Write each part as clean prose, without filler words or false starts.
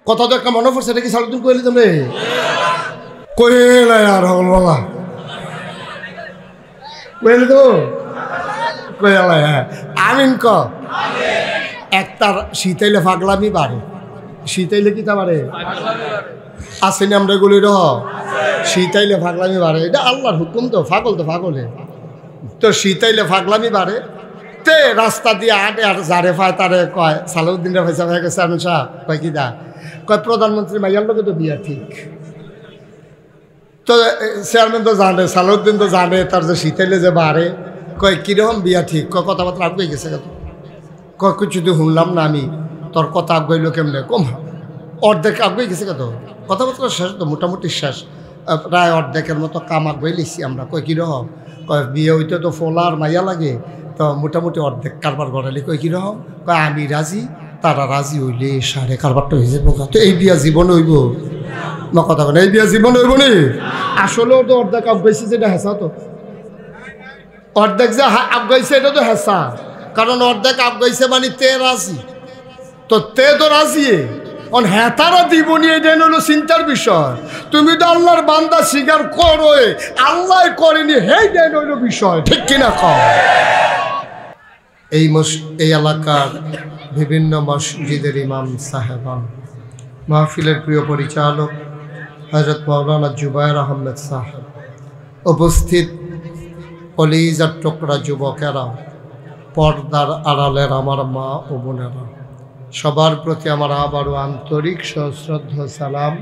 কথা তো একটা মনে পড়ছে, এটা কি সালুদ্দিন কইলি তুমি কইলে আর হল বাবা কইলি তো কইলে। হ্যাঁ আমিন ক। একটার শীতাইলে ফাগলামি বাড়ে, শীতাইলে কি তা বাড়ে আসেনি আমরা এগুলি রহ শীতাইলে ফাগলামি বাড়ে, এটা আল্লাহর হুকুম তো, ফাগল তো ফাগলে তো শীতাইলে ফাগলামি বাড়ে। তে রাস্তা দিয়ে আটে আর যারে পায় তারে কয় সালাউদ্দিনের পয়সা হয়ে গেছে আনু সাহ কয় কি দা কয় প্রধানমন্ত্রী মাইয়ার লোকে তো বিয়া ঠিক। তো চেয়ারম্যান তো জানে, সালাউদ্দিন তো জানে তার যে শীতাইলে যে বাড়ে, কয় কীরকম বিয়া ঠিক, কয় কথাবার্তা আগুয়ে গেছে কত, কয় কিছু তো শুনলাম না আমি, তোর কথা আগুয়াইলো কেমনে, কম অর্ধেক আগুয়ে গেছে কত, কথাবার্তা শেষ তো মোটামুটি শেষ, প্রায় অর্ধেকের মতো কাম আগুয়ে লিখছি আমরা। কয় কীরকম, কয় বিয়ে হইতে তো ফোলা আর মাইয়া লাগে, তো মোটামুটি অর্ধেক কারবার গড়ালি। কয় কীরকম, কয় আমি রাজি, তারা রাজি হইলে সারে কারবারটা হয়ে যাবো। তো এই বিয়া জীবন হইব না, কথা বলে এই বিয়া জীবন হইব নি। আসলেও তো অর্ধেক আগাইছে, যেটা হেসা তো অর্ধেক যে আগাইছে এটা তো হেসা, কারণ অর্ধেক আগাইছে মানে তে রাজি, তো তে তো রাজি অন হেতারা দিবনি, এটা হলো চিন্তার বিষয়। তুমি তো আল্লাহর বান্দা স্বীকার করো, আল্লাহ করেনি, হেইটাই হইল বিষয়, ঠিক কিনা কও। এই এলাকার বিভিন্ন মসজিদের ইমাম সাহেবান, মাহফিলের প্রিয় পরিচালক হযরত মাওলানা জুবায়ের আহমেদ সাহেব, উপস্থিত কলিজার টুকরা যুবকেরা, পর্দার আড়ালের আমার মা ও বোনেরা, সবার প্রতি আমার আবারও আন্তরিক সশ্রদ্ধ সালাম।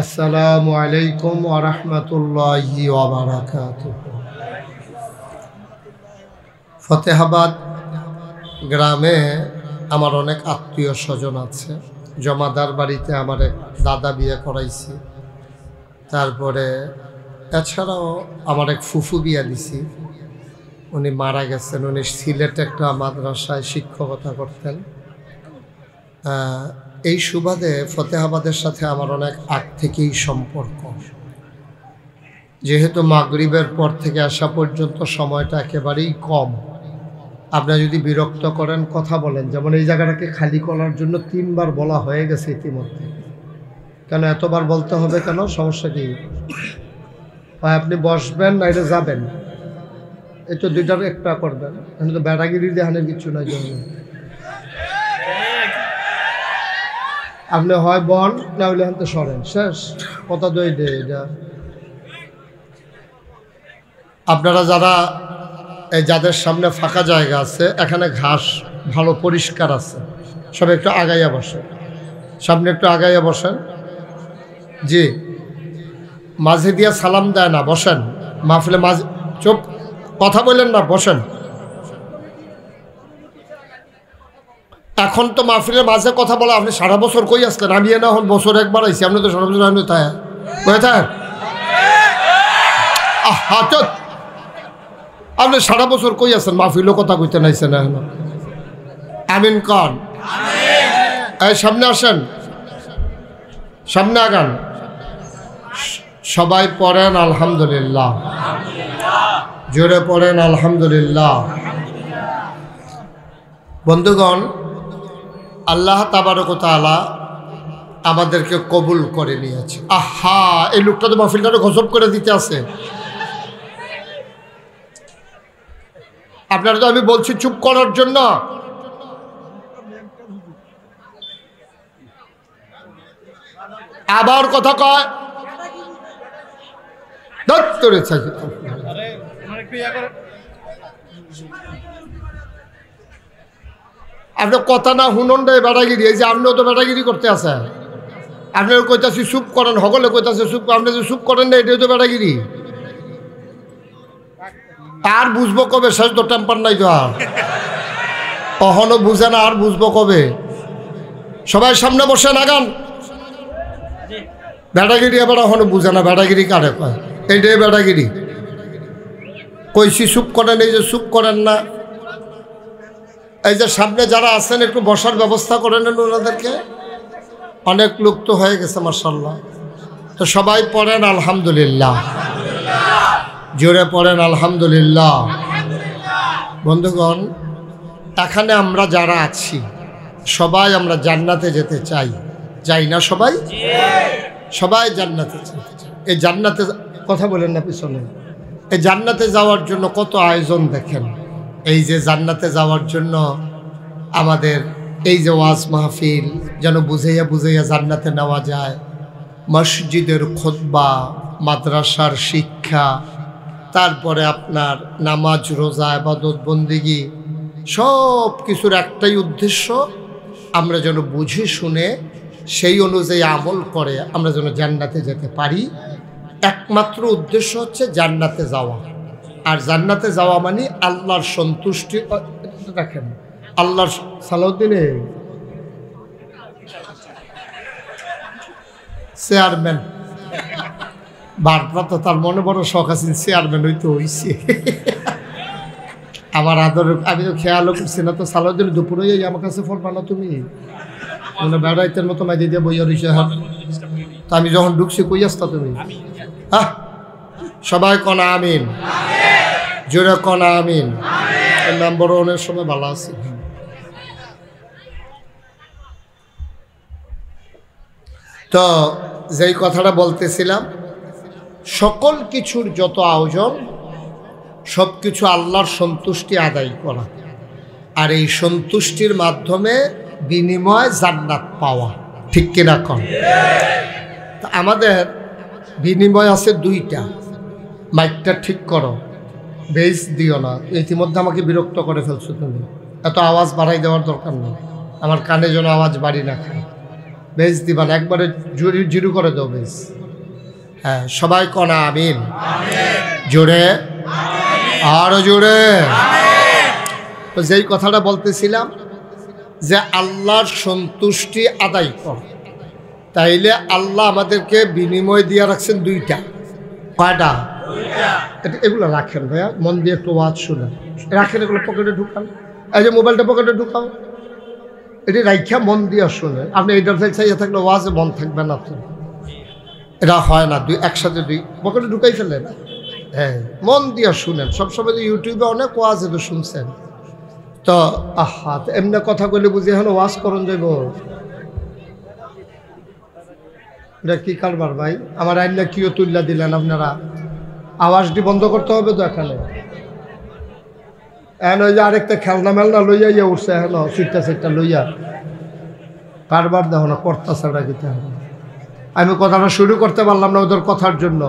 আসসালামু আলাইকুম ওয়া রাহমাতুল্লাহি ওয়া বারাকাতুহু। ফতেহাবাদ গ্রামে আমার অনেক আত্মীয় স্বজন আছে। জমাদার বাড়িতে আমার এক দাদা বিয়ে করাইছি, তারপরে এছাড়াও আমার এক ফুফু বিয়া দিছি, উনি মারা গেছেন। উনি সিলেটে একটা মাদ্রাসায় শিক্ষকতা করতেন। এই সুবাদে ফতেহাবাদের সাথে আমার অনেক আগ থেকেই সম্পর্ক। যেহেতু মাগরিবের পর থেকে আসা পর্যন্ত সময়টা একেবারেই কম, আপনারা যদি বিরক্ত করেন কথা বলেন। যেমন এই জায়গাটাকে খালি করার জন্য 3 বার বলা হয়ে গেছে ইতিমধ্যে। কেন এতবার বলতে হবে কেন, সমস্যা কি? আপনি বসবেন না এটা যাবেন, এই তো দুইটার একটা করবেন, এখানে তো ব্যাটাগিরি দেখানোর কিছু নাই। আপনি হয় বন না হলে এখান থেকে সরেন, শেষ কথা। দই দে এটা আপনারা যারা যাদের সামনে ফাঁকা জায়গা আছে, এখানে ঘাস ভালো পরিষ্কার আছে, সব একটু আগাইয়া বসেন, সামনে একটু আগাইয়া বসেন। জি, মাঝে দিয়া সালাম দেয় না, বসেন। মাহফিলে মাঝে চুপ, কথা বললেন না, বসেন। এখন তো মাহফিলের মাঝে কথা বলা, আপনি সারা বছর কই আসলেন? আমি না হন বছর একবার আইসি, আপনি তো সারা বছর আমি তাই আপনি সারা বছর কই আছেন? মাহফিলও কথা কইতে নাইছেন এখন। আমিন কন। এই সামনে আসেন, সামনে আগান। সবাই পড়েন আলহামদুলিল্লাহ, জোরে পড়েন আলহামদুলিল্লাহ। বন্ধুগণ, আল্লাহ তাবারক ওয়া তাআলা আমাদেরকে কবুল করে নিয়েছে। আহা, এই লোকটা তো মাহফিলটাকে গজব করে দিতে আছে। আপনারা তো আমি বলছি চুপ করার জন্য, আবার কথা কয় আপনি কথা না শুনুন রে বেড়াগিরি। এই যে আপনিও তো বেড়াগিরি করতে আছে, আপনার কইতাছি চুপ করেন, সকলে কইতাছে চুপ, আপনি যে চুপ করেন না, এটাই তো বেড়াগিরি। আর বুঝবো কবে? শেষ তো টেম্পার নাই তো, আর কখনো বুঝে না, আর বুঝবো কবে? সবাই সামনে বসে নাগান। বেড়াগিরি এবার এখনো বুঝে না, বেড়াগিরি কারে কয়, এইটাই বেড়াগিরি। কইছি চুপ করেন, এই যে চুপ করেন না। এই যে সামনে যারা আছেন একটু বসার ব্যবস্থা করে নেন ওনাদেরকে। অনেক লোক তো হয়ে গেছে মাশাআল্লাহ। তো সবাই পড়েন আলহামদুলিল্লাহ, জোরে পড়েন আলহামদুলিল্লাহ। বন্ধুগণ, এখানে আমরা যারা আছি সবাই আমরা জান্নাতে যেতে চাই, যাই না সবাই? সবাই জান্নাতে যেতে চায়। এই জান্নাতে কথা বলেন না পিছনে। এই জান্নাতে যাওয়ার জন্য কত আয়োজন দেখেন। এই যে জান্নাতে যাওয়ার জন্য আমাদের এই যে ওয়াজ মাহফিল যেন বুঝাইয়া বুঝাইয়া জান্নাতে নেওয়া যায়, মসজিদের খুতবা, মাদ্রাসার শিক্ষা, তারপরে আপনার নামাজ, রোজা, ইবাদত, বন্দেগী, সব কিছুর একটাই উদ্দেশ্য, আমরা যেন বুঝে শুনে সেই অনুযায়ী আমল করে আমরা যেন জান্নাতে যেতে পারি। একমাত্র উদ্দেশ্য হচ্ছে জান্নাতে যাওয়া। আর জান্নাতে যাওয়া মানে আল্লাহর সন্তুষ্টি রাখেন। আল্লাহর সালাউদ্দিনে চেয়ারম্যান ভারপ্রাপ্ত, তার মনে বড় শখ আছে চেয়ারম্যান হইতে হইছে। আমার আদর আমি তো খেয়ালও করছি না, তো সালাউদ্দিন দুপুরে আমার কাছে ফোন বানো তুমি মানে বেড়াইতের মতো মাই দিয়ে বইয়া রইছে। হ্যাঁ, তো আমি যখন ঢুকছি কই আসতা তুমি? হ্যাঁ, সবাই কনা আমিন, জোরে কনা আমিন। নাম্বার ওয়ানের সময় ভালো আছি। তো যেই কথাটা বলতেছিলাম, সকল কিছুর যত আয়োজন সব কিছু আল্লাহর সন্তুষ্টি আদায় করা, আর এই সন্তুষ্টির মাধ্যমে বিনিময় জান্নাত পাওয়া। ঠিক কিনা কন? তা আমাদের বিনিময় আছে দুইটা। মাইকটা ঠিক করো, বেস দিও না। ইতিমধ্যে আমাকে বিরক্ত করে ফেলছো তুমি, এত আওয়াজ বাড়াই দেওয়ার দরকার নেই, আমার কানে যেন আওয়াজ বাড়ি না খায়। বেস দিবা না, একবারে জিরু করে দাও বেস। হ্যাঁ, সবাই কনা আমিন, জোরে আরো জোরে। তো যেই কথাটা বলতেছিলাম যে আল্লাহর সন্তুষ্টি আদায় কর, তাইলে আল্লাহ আমাদেরকে বিনিময় দিয়ে রাখছেন দুইটা। কয়টা? এগুলো রাখেন ভাইয়া, মন দিয়ে একটু ওয়াজ শুনেন, রাখেন এগুলো পকেটে ঢুকান। এই যে মোবাইলটা পকেটে ঢুকাও, এটি রাইখা মন দিয়ে শুনে। আপনি এইটার ফেল চাইয়া থাকলে ওয়াজে মন থাকবে না, তো এটা হয় না। একসাথে দুই পকেটে ঢুকাই ফেলেন। হ্যাঁ, মন দিয়ে শুনেন। সবসময় তো ইউটিউবে অনেক ওয়াজ তো শুনছেন, তো আহা এমনি কথা বলে বুঝি এখন ওয়াজ করুন যাইব। এটা কি কারবার ভাই? আমার আইনটা কিও তুল্লা দিলেন আপনারা। আওয়াজটি বন্ধ করতে হবে তো এখানে। এখন ওই যে আরেকটা খেলনা মেলনা লইয়া ইয়ে উঠছে, এখন সিটটা লইয়া কারবার দেখো না, কর্তা ছাড়া দিতে হবে। আমি কথাটা শুরু করতে পারলাম না ওদের কথার জন্য।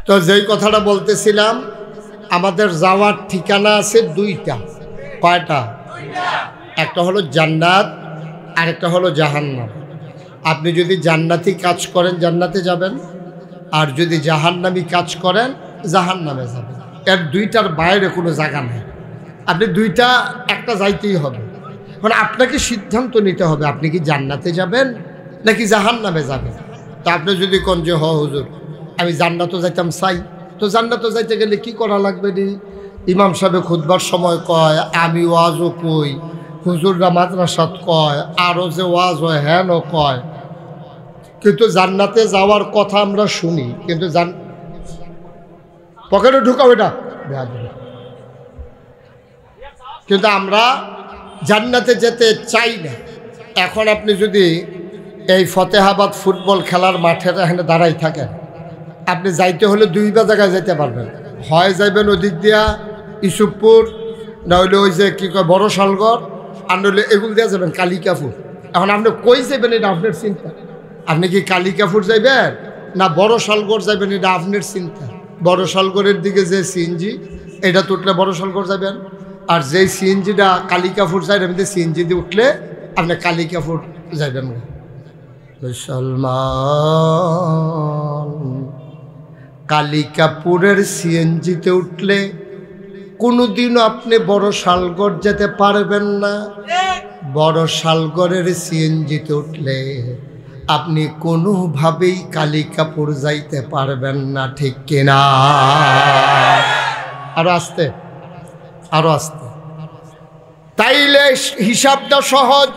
তো যেই কথাটা বলতেছিলাম, আমাদের যাওয়ার ঠিকানা আছে দুইটা। কয়টা? একটা হলো জান্নাত, আরেকটা হলো জাহান্নাম। আপনি যদি জান্নাতি কাজ করেন জান্নাতে যাবেন, আর যদি জাহান্নামী কাজ করেন জাহান্নামে যাবেন। এর দুইটার বাইরে কোনো জায়গা নেই। আপনি দুইটা একটা যাইতেই হবে। মানে আপনাকে সিদ্ধান্ত নিতে হবে আপনি কি জান্নাতে যাবেন নাকি জাহান্নামে যাবেন। তা আপনি যদি কোন যে হুজুর আমি জান্নাতও যাইতাম চাই, তো জান্নাতও যাইতে গেলে কি করা লাগবে? নি ইমাম সাহেব খুতবার সময় কয়, আমি ওয়াজও কই, হুজুররা মাদ্রাসাত কয়, আরও যে ওয়াজ হয় হ্যানও কয়, কিন্তু জান্নাতে যাওয়ার কথা আমরা শুনি, কিন্তু পকেটে ঢুকাও এটা, কিন্তু আমরা জান্নাতে যেতে চাই না। এখন আপনি যদি এই ফতেহাবাদ ফুটবল খেলার মাঠের এখানে দাঁড়াই থাকেন, আপনি যাইতে হলে দুইটা জায়গায় যেতে পারবেন। হয় যাইবেন ওদিক দিয়া ইসুফপুর, নইলে ওই যে কী কয় বড় শালগড়, আর নইলে এগুলো দিয়ে যাবেন কালিকাপুর। এখন আপনি কই যাবেন এটা আপনার চিন্তা। আপনি কি কালিকাপুর যাইবেন না বড় শালগড় যাইবেন, এটা আপনার চিন্তা। বড় শালগড়ের দিকে যে সিএনজি এটা তো উঠলে বড় শালগড় যাবেন, আর যেই সিএনজিটা কালিকাপুর যায় এমনি সিএনজি দিয়ে উঠলে আপনি কালিকাপুর যাইবেন। মুসলমান কালিকাপুরের সিএনজিতে উঠলে কোনোদিনও আপনি বড় শালগড় যেতে পারবেন না। বড় শালগড়ের সিএনজিতে উঠলে আপনি কোনোভাবেই কালিকাপুর যাইতে পারবেন না। ঠিক কিনা? আরো আসতে, আরো আসতে। তাইলে হিসাবটা সহজ।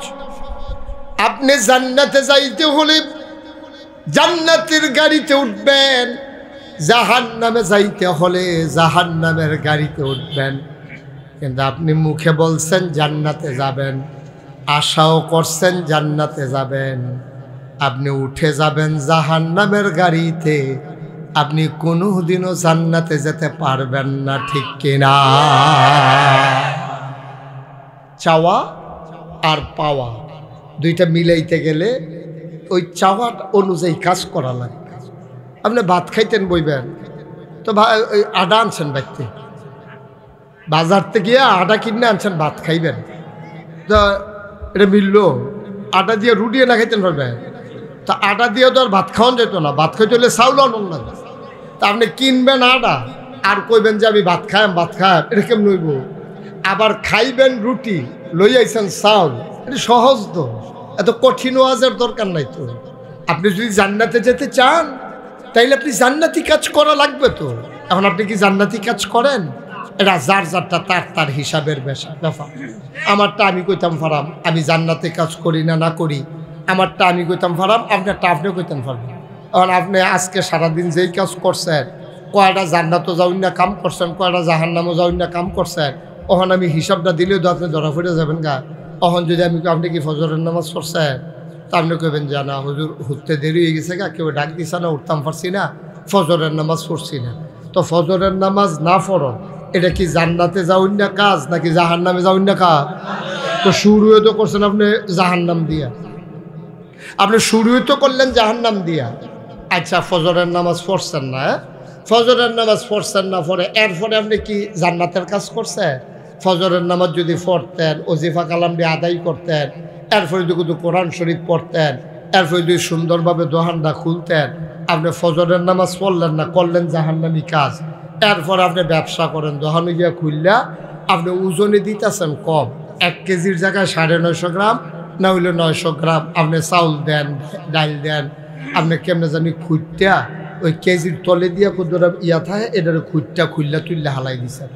আপনি জান্নাতে যাইতে হলে জান্নাতের গাড়িতে উঠবেন, জাহান্নামে যাইতে হলে জাহান্নামের গাড়িতে উঠবেন, কিন্তু আপনি মুখে বলছেন জান্নাতে যাবেন, আশাও করছেন জান্নাতে যাবেন, আপনি উঠে যাবেন জাহান্নামের গাড়িতে, আপনি কোনোদিনও জান্নাতে যেতে পারবেন না, ঠিক কিনা? চাওয়া আর পাওয়া দুইটা মিলাইতে গেলে ওই চাওয়া অনুযায়ী কাজ করা লাগে। আপনি ভাত খাইতেন বইবেন, তো ওই আটা আনছেন ব্যক্তি, বাজার থেকে গিয়ে আটা কিনে আনছেন, ভাত খাইবেন, তো এটা মিললো। আটা দিয়ে রুটিয়ে না খাইতেন পারবেন, তা আটা দিয়ে তো আর ভাত খাওয়ান যেত না, ভাত খাইতে হলে চাউল আনুন লাগে। তা আপনি কিনবেন আটা আর কইবেন যে আমি ভাত খাইম, এটা কেমন হইব? আবার খাইবেন রুটি, লই আইছেন চাউল, এটা সহজ তো, এত কঠিন ওয়াজের দরকার নাই তো। আপনি যদি জান্নাতে যেতে চান তাইলে আপনি জান্নাতি কাজ করা লাগবে তো। এখন আপনি কি জান্নাতি কাজ করেন? এটা যার যারটা তার তার হিসাবের ব্যাপার। আমারটা আমি কইতাম ফারাম, আমি জান্নাতে কাজ করি না না করি, আমারটা আমি কইতাম ফারাম, আপনারটা আপনি কইতাম ফারাম। এখন আপনি আজকে সারাদিন যেই কাজ করছেন, কয়টা জান্নাতও যাউন না কাম করছেন, কয়টা জাহান্নামও যাউন না কাম করছেন, ওখান আমি হিসাবটা দিলেও তো আপনি ধরা পড়ে যাবেন গা। তখন যদি আমি আপনি কি ফজরের নামাজ পড়ছেন, তা আপনি কইবেন যে না হুজুর উঠতে দেরি হয়ে গেছে গা, কেউ ডাক দিছে না, উঠতাম পারছি না, ফজরের নামাজ পড়ছি না। তো ফজরের নামাজ না পড়ো, এটা কি জান্নাতে যাউন না কাজ নাকি জাহান্নামে যাউন না কাজ? তো শুরুও তো করছেন আপনি জাহান্নাম দিয়া, আপনি শুরুও তো করলেন জাহান্নাম দিয়া। আচ্ছা ফজরের নামাজ পড়ছেন না, ফজরের নামাজ পড়ছেন না, পরে এরপরে আপনি কি জান্নাতের কাজ করছেন? ফজরের নামাজ যদি পড়তেন, ওজিফা কালাম দিয়ে আদায় করতেন, এরপরে যদি কোরআন শরীফ পড়তেন, এরপরে যদি সুন্দরভাবে দোহানটা খুলতেন, আপনি ফজরের নামাজ পড়লেন না, করলেন জাহান্নামি কাজ। এরপর আপনি ব্যবসা করেন, দোহানো গিয়া খুললা আপনি ওজনে দিতেছেন কম, 1 কেজির জায়গায় 950 গ্রাম না হইলে 900 গ্রাম আপনি চাউল দেন, ডাল দেন, আপনি কেমনে জানি খুঁজটা ওই কেজির তলে দিয়া কতটা ইয়া থাকে, এটার খুঁজটা খুললা তুললে হালাই দিচ্ছেন।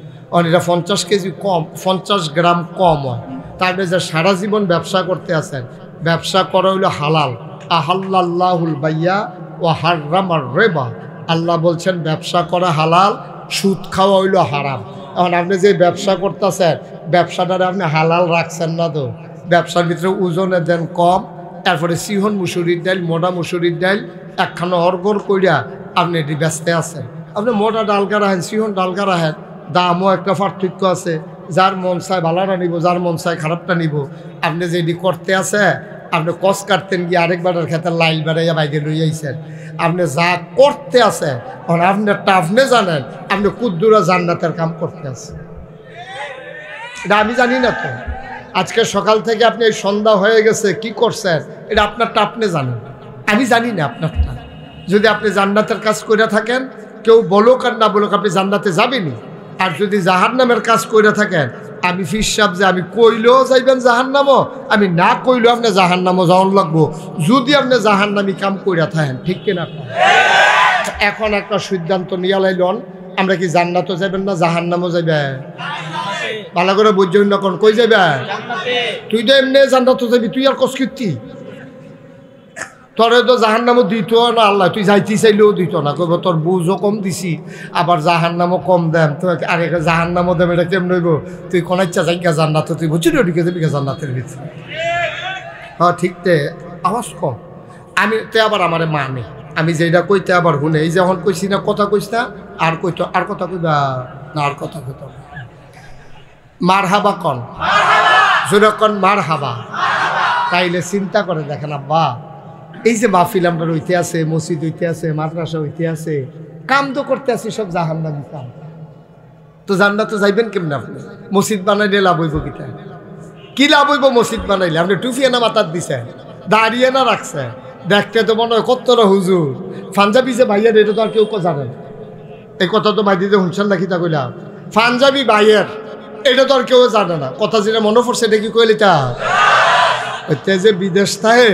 এটা 50 কেজি কম, 50 গ্রাম কম হয়। তারপরে যে সারা জীবন ব্যবসা করতে আছেন, ব্যবসা করা হইলো হালাল। আহাল্লাহুল বাইয়া ও হাররামার রিবা, আল্লাহ বলছেন ব্যবসা করা হালাল, সুদ খাওয়া হইলো হারাম। এখন আপনি যে ব্যবসা করতেছেন, ব্যবসাটারে আপনি হালাল রাখছেন না তো, ব্যবসার ভিতরে ওজনে দেন কম, তারপরে সিহন মুসুরির ডাল, মোটা মুসুরির ডাল একখানা অর্গর কইরা আপনি এটি ব্যস্তে আছেন। আপনি মোটা ডালকা রাখেন, সিহন ডালকা রাখেন, দামও একটা পার্থক্য আছে। যার মন চায় ভালোটা নিব, যার মন চায় খারাপটা নিব। আপনি যেটি করতে আছে, আপনি কষ কাটতেন গিয়ে আরেকবারের ক্ষেত্রে লাইল বেড়াইয়া বাইরে লই আইছেন। আপনি যা করতে আছে আপনারটা আপনি জানেন, আপনি কুদ্দুরা জান্নাতের কাম করতে আছে, এটা আমি জানি না তো। আজকে সকাল থেকে আপনি এই সন্ধ্যা হয়ে গেছে কি করছেন, এটা আপনারটা আপনি জানেন, আমি জানি না আপনারটা। যদি আপনি জান্নাতের কাজ করে থাকেন, কেউ বলুক আর না বলুক, আপনি জান্নাতে যাবেনই। আর যদি জাহান্নামের কাজ করে থাকেন, আমি ফিরসাব যে আমি কইলেও যাইবেন জাহান্নামও, আমি না কইলেও আপনি জাহান্নামও যাওয়ান লাগবো, যদি আপনি জাহান্নামি কাম করে থাকেন, ঠিক কিনা? এখন একটা সিদ্ধান্ত নিয়ে লাইলন, আমরা কি জান্নাতও যাবেন না জাহান্নামও যাবে? ভালো করে বুঝছেন না, কোন কই যাবে? তুই তো এমনি জান্নাতও যাবি, তুই আর কস কীর্তি, তোরে তো জাহান্নামও দিত না আল্লাহ, তুই যাইতে চাইলেও দিত না, কইব তোর বুঝও কম দিছি, আবার জাহান্নামও কম দেন, তো আরে জাহান্নামও দেবে, এটা কেমন হইব? তুই কোন ইচ্ছা যাইগা জান্নাত, তুই বুঝছি ওদিকে যাবি জান্নাতের ভিতরে। হ্যাঁ ঠিক তে আওয়াজ কম, আমি তে আবার আমারে মানে, আমি যেটা কইতে আবার শুনে, এই যে এখন কইছি না কথা কইস না, আর কইতো আর কথা কইবা না, আর কথা কইত মার হাবা কন, জোরে কন মার হাবা। তাইলে চিন্তা করে দেখেন আব্বা, এই যে মাহফিল আমরা হইতে আছে, মসজিদ হইতে আছে, মাদ্রাসা হইতে আছে, কাম তো করতে আছি সব জাহান্নামী কাম, তো জান্নাতে যাইবেন কেমন? আপনি মসজিদ বানাইলে লাভ হইব কিটা? কি লাভ হইব মসজিদ বানাইলে? আপনি টুফিয়ে না মাথার দিছেন, দাঁড়িয়ে না রাখছে, দেখতে তো মনে হয় কতটা হুজুর। পাঞ্জাবি যে ভাইয়ের, এটা তো আর কেউ জানে না, এই কথা তো ভাই দিতে শুনছেন নাকি? তা কইলাম পাঞ্জাবি ভাইয়ের, এটা তো আর কেউ জানে না। কথা যেটা মনে পড়ছে এটা কি কইলি তা ওইতে যে বিদেশ থাকে,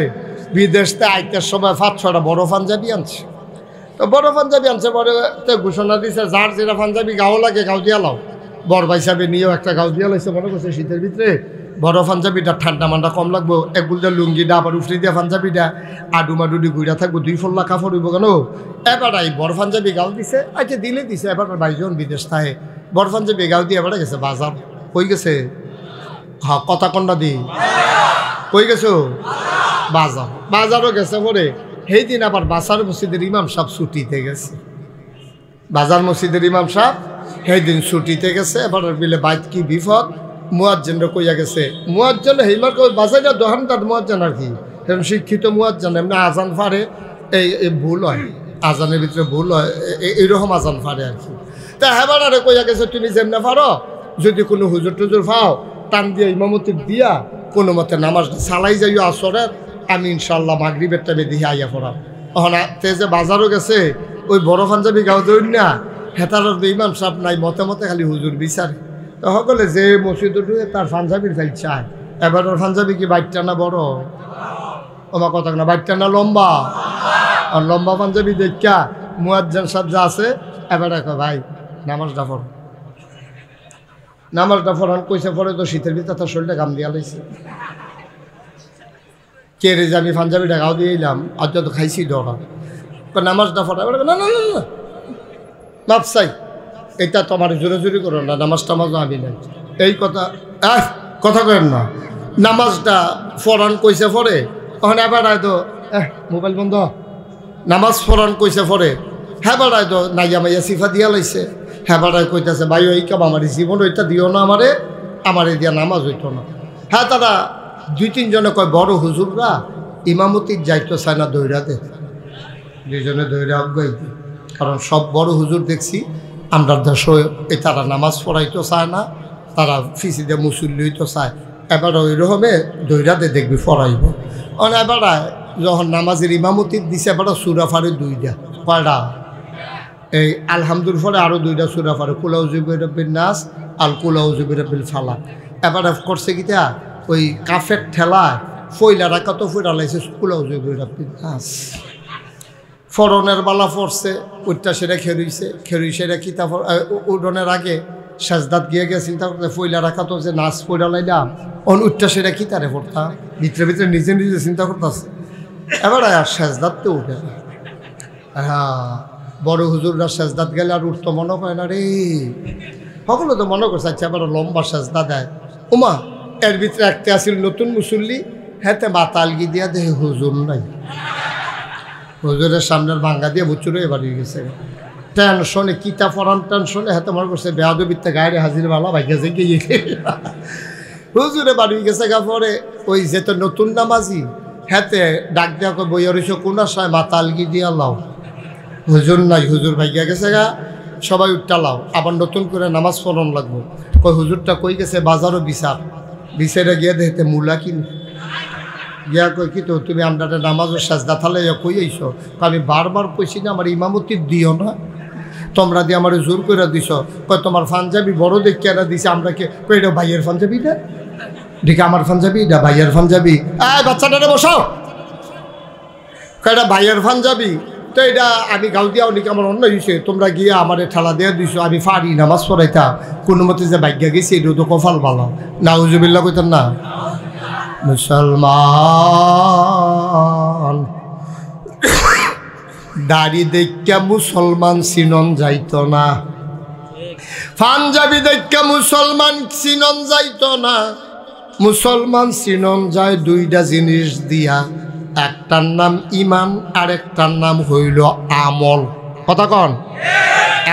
বিদেশতে আইতের সময় 5-6টা বড় পাঞ্জাবি আনছে, তো বড় পাঞ্জাবি আনছে, বড় ঘোষণা দিছে যার যেটা পাঞ্জাবি গাও লাগে গাও দিয়া লাও। বড় ভাই সাহেব নিয়েও একটা গাও দিয়া লাইছে, মনে করছে শীতের ভিতরে বড় পাঞ্জাবিটা ঠান্ডা মান্ডা কম লাগবো, একগুলটা লুঙ্গিটা আবার উফরি দিয়া পাঞ্জাবিটা আডু মাডুডি ঘুরা থাকবো, 2 ফল্লা কাপড় হইব কেন। এবার এই বড় পাঞ্জাবি গাও দিছে, আচ্ছা দিলে দিছে। এবার বাইজন বিদেশ থাকে, বড় পাঞ্জাবি গাও দিয়ে এবার গেছে বাজার। কই গেছে? হ্যাঁ, কথা কন্যা দি কই গেছো? বাজার। বাজারও গেছে পরে সেই দিন আবার বাসার মসজিদের ইমাম সাহেব ছুটিতে গেছে। বাজার মসজিদের ইমাম সাহেব সেই দিন ছুটিতে গেছে। এবার বিলে বাইত কি বিপদ, মুয়াজ্জিনরা কইয়া গেছে। মুয়াজ্জিন হেইমার বাজাইটা দোকানদার মুয়াজ্জিন আর কি, এরকম শিক্ষিত মুয়াজ্জিন। এমনি আজান ফারে এই ভুল হয়, আজানের ভিতরে ভুল হয়, এইরকম আজান ফারে আর কি। তা হেবার আরে কইয়া গেছে তুমি যেমনে পারো যদি কোনো হুজুর টুজুর পাও টান দিয়া ইমামতি দিয়া কোনো মতে নামাজ সালাই যাইও আসরের, আমি ইনশাল্লাহ মাগরিবের টাইমে দিয়ে আইয়া পড়াম। তখন তে যে বাজারও গেছে ওই বড় পাঞ্জাবি গাও দৌড় না হেতার ইমাম সাহেব নাই, মতে মতে খালি হুজুর বিচারে। তো সকলে যে মসজিদ ঢুকে তার পাঞ্জাবির ফাইল চায়। এবার ওর পাঞ্জাবি কি বাইকটা না বড়? ওমা কথা না, বাইকটা না লম্বা? আর লম্বা পাঞ্জাবি দেখা মুয়াজ্জিন সাহেব যা আছে এবার দেখো ভাই নামাজটা পড়ো, নামাজটা পড়ান কইছে। পরে তো শীতের ভিতরে তার শরীরটা গাম দিয়া লাইছে। কে রে যে আমি পাঞ্জাবিটা গাও দিয়ে এলাম, আর যত খাইছি ডরা নামাজটা পড়া। না না না মাপসাই, এটা তোমার জোরে জোরে করো না, নামাজ টামাজও আমি নাই এই কথা কথা কেন না। নামাজটা ফরান কইছে পরে তখন এবার হয়তো মোবাইল বন্ধ, নামাজ ফরান কইছে পরে হ্যাঁ বাড়ায় তো নাইয়া মাইয়া সিফা দিয়া লাইছে। হ্যাঁ বাড়ায় কইতেছে ভাই ওই কাম আমার জীবন ওইটা দিও না, আমারে দিয়া নামাজ হইতো না। হ্যাঁ তারা 2-3 জনে কয় বড় হুজুররা ইমামতির যাইতো চায় না, দৈরাতে 2 জনে দৈরা গাইতে। কারণ সব বড় হুজুর দেখছি আমরা দেশ এই তারা নামাজ পড়াইতে চায় না, তারা ফিসিদে মুসল্লি হইতে চায়। এবার ওই রকমে দৈরাতে দেখবি পড়াইব। এবার যখন নামাজের ইমামতির দিছে এবার সুরা ফারে 2টা, কয়টা? এই আলহামদুল ফলে আরও 2টা সুরা ফারে, কুলাউযুবি রাব্বিন নাস আল কুলাউযুবি রাব্বিল ফালাক। এবার করছে কিটা ওই কাফের ঠেলায় ফইলা রাখা তো ফইরা লাইছে কুলাউযুবি রাব্বিন নাস। ফরনের বালা পড়ছে ওইটা সেটা খেরুই সেটা কিতা উডনের আগে সাজদাত গিয়ে গিয়ে চিন্তা করতে ফইলা রাখা তো যে নাচ পড়া লাইলাম উঠটা সেটা কিতারে পড়তাম, ভিতরে ভিতরে নিজে নিজে চিন্তা করতেছে। এবার আর সাজদাত তো উঠে না। হ্যাঁ বড় হুজুররা সাজদাত গেলে আর উঠতো মনে হয় না রে, সকলে তো মনে করছে আচ্ছা এবার লম্বা সাজদা দেয়। ওমা এর ভিতরে একটা আসিল নতুন মুসল্লি, হ্যাঁ মাথা আলগি দিয়া দেখে হুজুর নাই, হুজুরের সামনের ভাঙ্গা দিয়ে বুচুরে বাড়ি গেছে। টেনশনে কিতা পড়ান টেনশনে হাতে মনে করছে বেহাদবিতে গায়ে হাজির বালা ভাইগেছে গিয়ে হুজুরে বাড়ি গেছে গা। পরে ওই যে তো নতুন নামাজি হাতে ডাক দেওয়া বইয়া রয়েছে কোনার সময় মাথা আলগি দিয়া লাও, হুজুর নাই, হুজুর ভাইগা গেছে গা, সবাই উঠটা লাও, আবার নতুন করে নামাজ পড়ন লাগবো। কই হুজুরটা কই গেছে বাজারও বিচারে গিয়ে দেখতে মূলা কিনে গিয়া কই কি তো তুমি আমরা নামাজের সাজদা থালে কই আইছো? আমি বারবার কইছি না আমার ইমামতি দিও না, তোমরা দিয়ে আমার জোর করে দিছ। কই তোমার পাঞ্জাবি বড় দেখে এরা দিছে, আমরা কে কই এটা ভাইয়ের পাঞ্জাবি না, দেখি আমার পাঞ্জাবি এটা ভাইয়ের পাঞ্জাবি। বাচ্চাটারে বসাও, কয়টা ভাইয়ের পাঞ্জাবি তো এটা আমি গাও দিয়া অনেক আমার অন্য হয়েছে, তোমরা গিয়ে আমার ঠেলা দিয়ে দিছো, আমি পারি নামাজ পড়াইতা কোনো মতে যে ভাগ্যা গেছি এটা তো কপাল ভালো। নাউজুবিল্লাহ কইতেন না। মুসলমান দাড়ি দেখা মুসলমান চিনন যাইত না, পাঞ্জাবি দেখা মুসলমান চিনন যাইত না। মুসলমান চিনন যায় 2টা জিনিস দিয়া, একটার নাম ইমান আর একটার নাম হইল আমল। কথা কন,